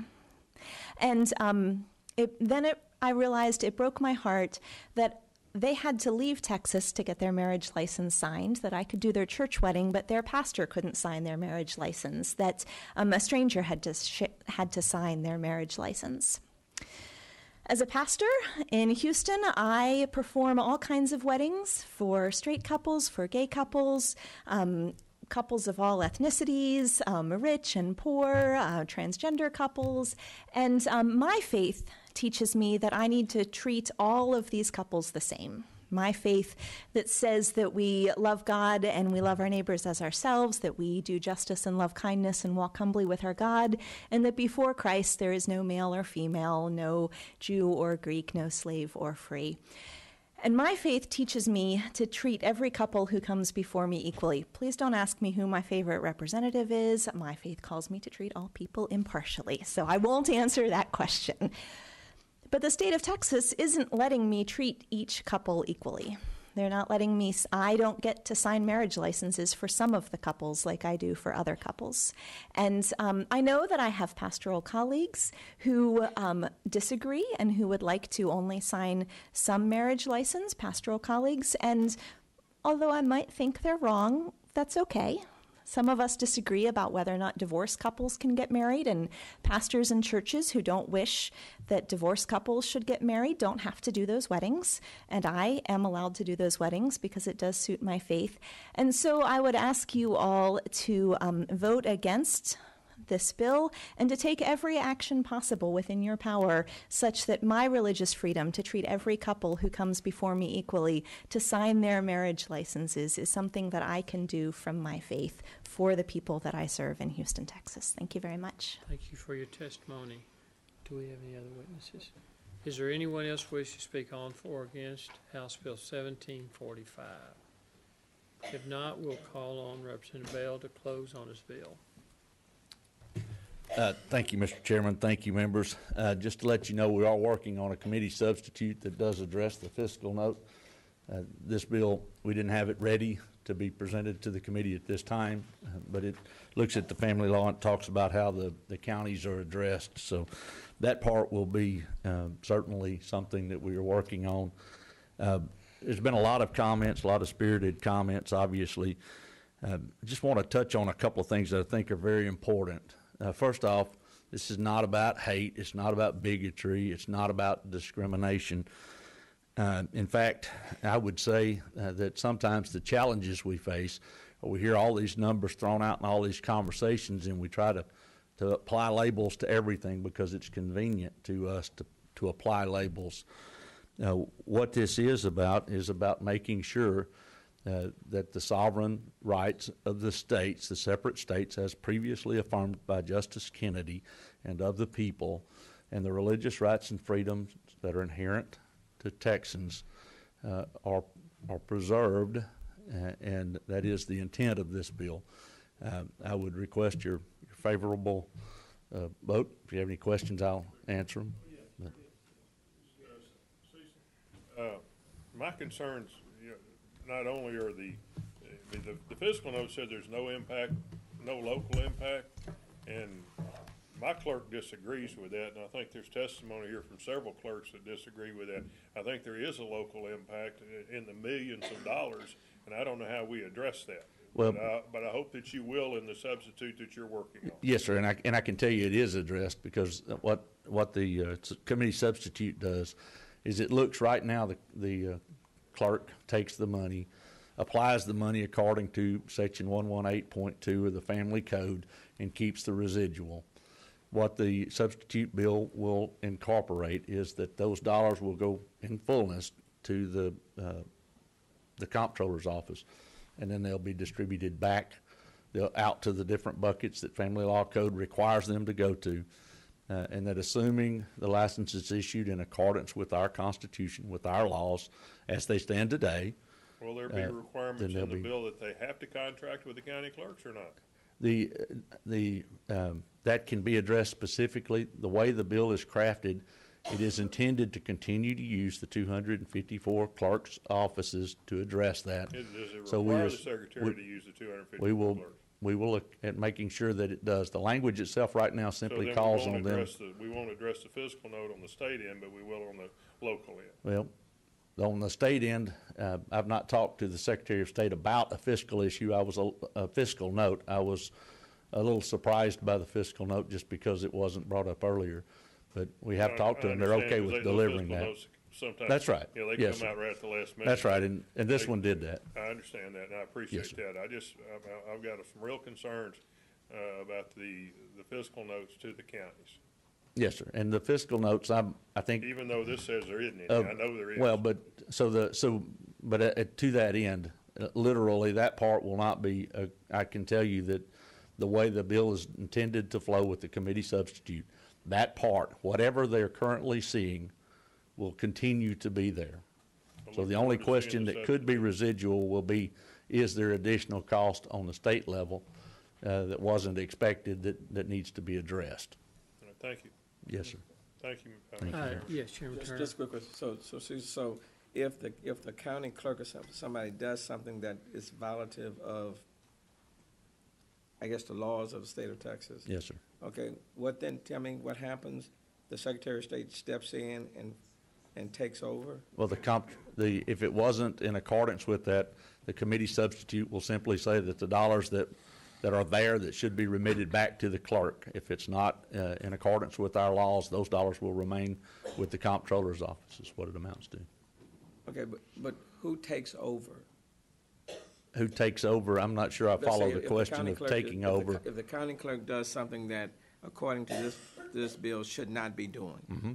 And I realized it broke my heart that they had to leave Texas to get their marriage license signed, that I could do their church wedding, but their pastor couldn't sign their marriage license, that a stranger had to sign their marriage license. As a pastor in Houston, I perform all kinds of weddings for straight couples, for gay couples, couples of all ethnicities, rich and poor, transgender couples, and my faith teaches me that I need to treat all of these couples the same. My faith that says that we love God and we love our neighbors as ourselves, that we do justice and love kindness and walk humbly with our God, and that before Christ there is no male or female, no Jew or Greek, no slave or free. And my faith teaches me to treat every couple who comes before me equally. Please don't ask me who my favorite representative is. My faith calls me to treat all people impartially, so I won't answer that question. But the state of Texas isn't letting me treat each couple equally. They're not letting me, I don't get to sign marriage licenses for some of the couples like I do for other couples. And I know that I have pastoral colleagues who disagree and who would like to only sign some marriage license, pastoral colleagues. And although I might think they're wrong, that's okay. Some of us disagree about whether or not divorced couples can get married, and pastors and churches who don't wish that divorced couples should get married don't have to do those weddings, and I am allowed to do those weddings because it does suit my faith. And so I would ask you all to vote against this bill and to take every action possible within your power such that my religious freedom to treat every couple who comes before me equally, to sign their marriage licenses, is something that I can do from my faith for the people that I serve in Houston, Texas. Thank you very much. Thank you for your testimony. Do we have any other witnesses? Is there anyone else wish to speak on for or against House Bill 1745? If not, we'll call on Representative Bell to close on his bill. Thank you, Mr. Chairman. Thank you, members. Just to let you know, we are working on a committee substitute that does address the fiscal note. This bill, we didn't have it ready to be presented to the committee at this time, but it looks at the family law and talks about how the counties are addressed. So that part will be certainly something that we are working on. There's been a lot of comments, a lot of spirited comments, obviously. I just want to touch on a couple of things that I think are very important. First off, this is not about hate. It's not about bigotry. It's not about discrimination. In fact, I would say that sometimes the challenges we face, we hear all these numbers thrown out in all these conversations, and we try to apply labels to everything because it's convenient to us to apply labels. What this is about making sure that the sovereign rights of the states, the separate states, as previously affirmed by Justice Kennedy, and of the people, and the religious rights and freedoms that are inherent to Texans are preserved, and that is the intent of this bill. I would request your favorable vote. If you have any questions, I'll answer them. My concerns, not only are the fiscal note said there's no impact, no local impact, and my clerk disagrees with that, and I think there's testimony here from several clerks that disagree with that. I think there is a local impact in the millions of dollars, and I don't know how we address that. Well, but I hope that you will in the substitute that you're working on. Yes, sir, and I can tell you it is addressed, because what the committee substitute does is it looks right now, the clerk takes the money, applies the money according to section 118.2 of the family code, and keeps the residual. What the substitute bill will incorporate is that those dollars will go in fullness to the comptroller's office, and then they'll be distributed back out to the different buckets that family law code requires them to go to, and that assuming the license is issued in accordance with our Constitution, with our laws as they stand today. Will there be requirements in the bill that they have to contract with the county clerks or not? That can be addressed specifically. The way the bill is crafted, it is intended to continue to use the 254 clerks' offices to address that. Does it require the secretary to use the 254 clerks? We will look at making sure that it does. The language itself right now simply calls on them. We won't address the fiscal note on the state end, but we will on the local end. Well, on the state end, I've not talked to the Secretary of State about a fiscal issue. A fiscal note. I was a little surprised by the fiscal note just because it wasn't brought up earlier. But we have talked to them. They're okay with delivering that. Sometimes, that's right. Yeah, they come out right at the last minute. That's right, and this one did that. I understand that, and I appreciate that. I've got some real concerns about the fiscal notes to the counties. Yes, sir. And the fiscal notes, I think, even though this says there isn't any, I know there is. Well, but to that end, literally that part will not be. I can tell you that the way the bill is intended to flow with the committee substitute, that part, whatever they're currently seeing, will continue to be there. So the only question that could be residual will be, is there additional cost on the state level that wasn't expected that needs to be addressed? All right, thank you. Yes, sir. Thank you. Thank you. Yes, Chairman Turner. Just quick question. So if the county clerk or somebody does something that is violative of, I guess, the laws of the state of Texas. Yes, sir. Okay, tell me what happens? The Secretary of State steps in and takes over? Well, if it wasn't in accordance with that, the committee substitute will simply say that the dollars that are there that should be remitted back to the clerk. If it's not in accordance with our laws, those dollars will remain with the comptroller's office, is what it amounts to. Okay, but who takes over? Who takes over? I'm not sure I follow the question of taking over. If the county clerk does something that, according to this bill, should not be doing. Mm-hmm.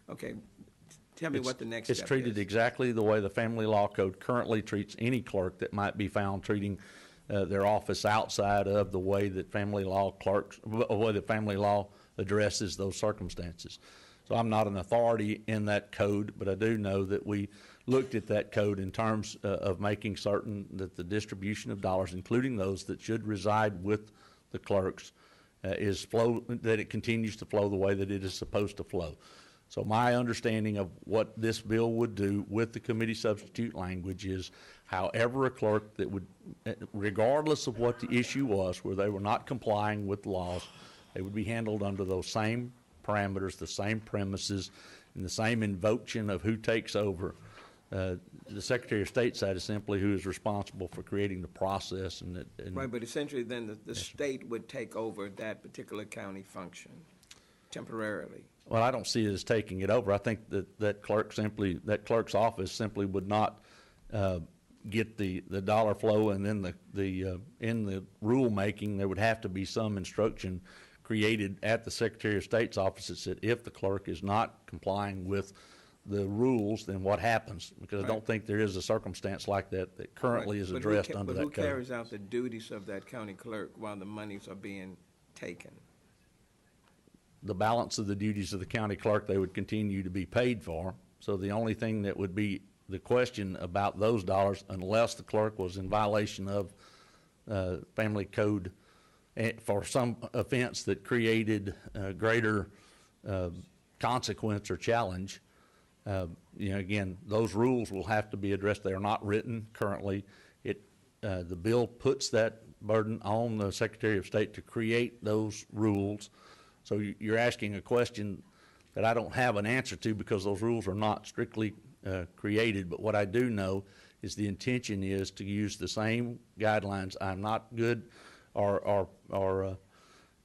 Okay, tell me what the next step is. It's treated exactly the way the Family Law Code currently treats any clerk that might be found treating their office outside of the way that family law addresses those circumstances. So I'm not an authority in that code, but I do know that we looked at that code in terms of making certain that the distribution of dollars, including those that should reside with the clerks, that it continues to flow the way that it is supposed to flow. So my understanding of what this bill would do with the committee substitute language is however a clerk that would, regardless of what the issue was, where they were not complying with laws, they would be handled under those same parameters, the same premises, and the same invocation of who takes over. The Secretary of State side is simply who is responsible for creating the process. Right, but essentially then the state would take over that particular county function temporarily. Well, I don't see it as taking it over. I think that clerk's office simply would not get the dollar flow, and then in the rulemaking there would have to be some instruction created at the Secretary of State's office that said if the clerk is not complying with the rules, then what happens? Because I don't think there is a circumstance like that currently is addressed under that code. But who carries out the duties of that county clerk while the monies are being taken? The balance of the duties of the county clerk they would continue to be paid for. So the only thing that would be the question about those dollars, unless the clerk was in violation of family code for some offense that created greater consequence or challenge, again, those rules will have to be addressed. They are not written currently. The bill puts that burden on the Secretary of State to create those rules. So you're asking a question that I don't have an answer to because those rules are not strictly created. But what I do know is the intention is to use the same guidelines. I'm not good or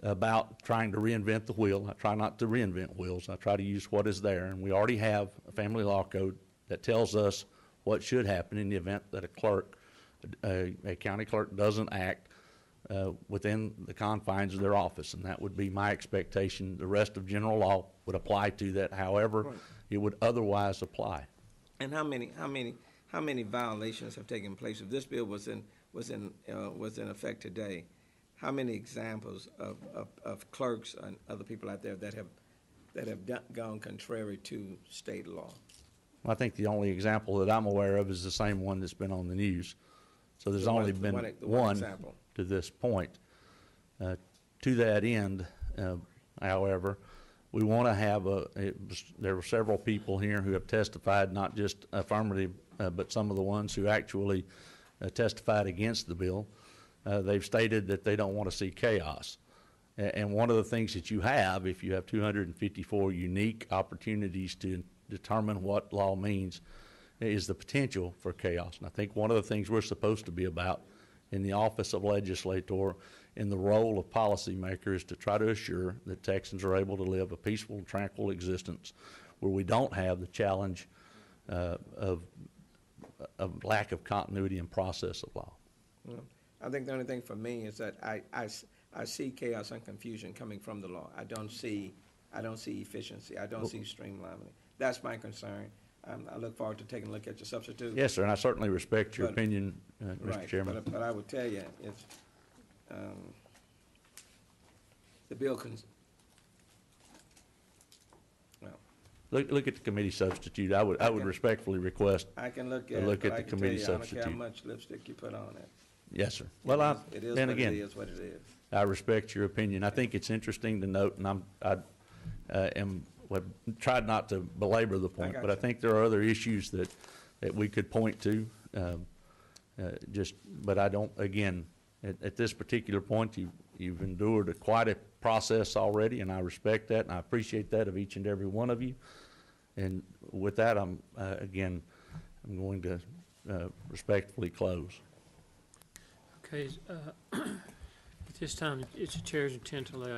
about trying to reinvent the wheel. I try not to reinvent wheels. I try to use what is there. And we already have a family law code that tells us what should happen in the event that a county clerk doesn't act within the confines of their office, and that would be my expectation. The rest of general law would apply to that, however it would otherwise apply. And how many violations have taken place? If this bill was in effect today, how many examples of clerks and other people out there that have gone contrary to state law? I think the only example that I'm aware of is the same one that's been on the news. So there's only been one example to this point. To that end, however, we want to have there were several people here who have testified, not just affirmative, but some of the ones who actually testified against the bill. They've stated that they don't want to see chaos. And one of the things that you have, if you have 254 unique opportunities to determine what law means, is the potential for chaos. And I think one of the things we're supposed to be about in the office of legislator, in the role of policymaker, is to try to assure that Texans are able to live a peaceful, tranquil existence where we don't have the challenge of lack of continuity and process of law. Well, I think the only thing for me is that I see chaos and confusion coming from the law. I don't see efficiency. I don't see streamlining. That's my concern. I look forward to taking a look at your substitute. Yes, sir, and I certainly respect your opinion, Mr. Chairman. But I would tell you, if the bill look at the committee substitute. I would respectfully request I can look a at look it, at but the I can committee tell you, I don't care how substitute. much lipstick you put on it. Yes, sir. Well, It is then what again, it is what it is. I respect your opinion. I think it's interesting to note, and tried not to belabor the point, but I think there are other issues that we could point to. But I don't. Again, at this particular point, you've endured quite a process already, and I respect that, and I appreciate that of each and every one of you. And with that, I'm going to respectfully close. Okay. At this time, it's the chair's intent to allow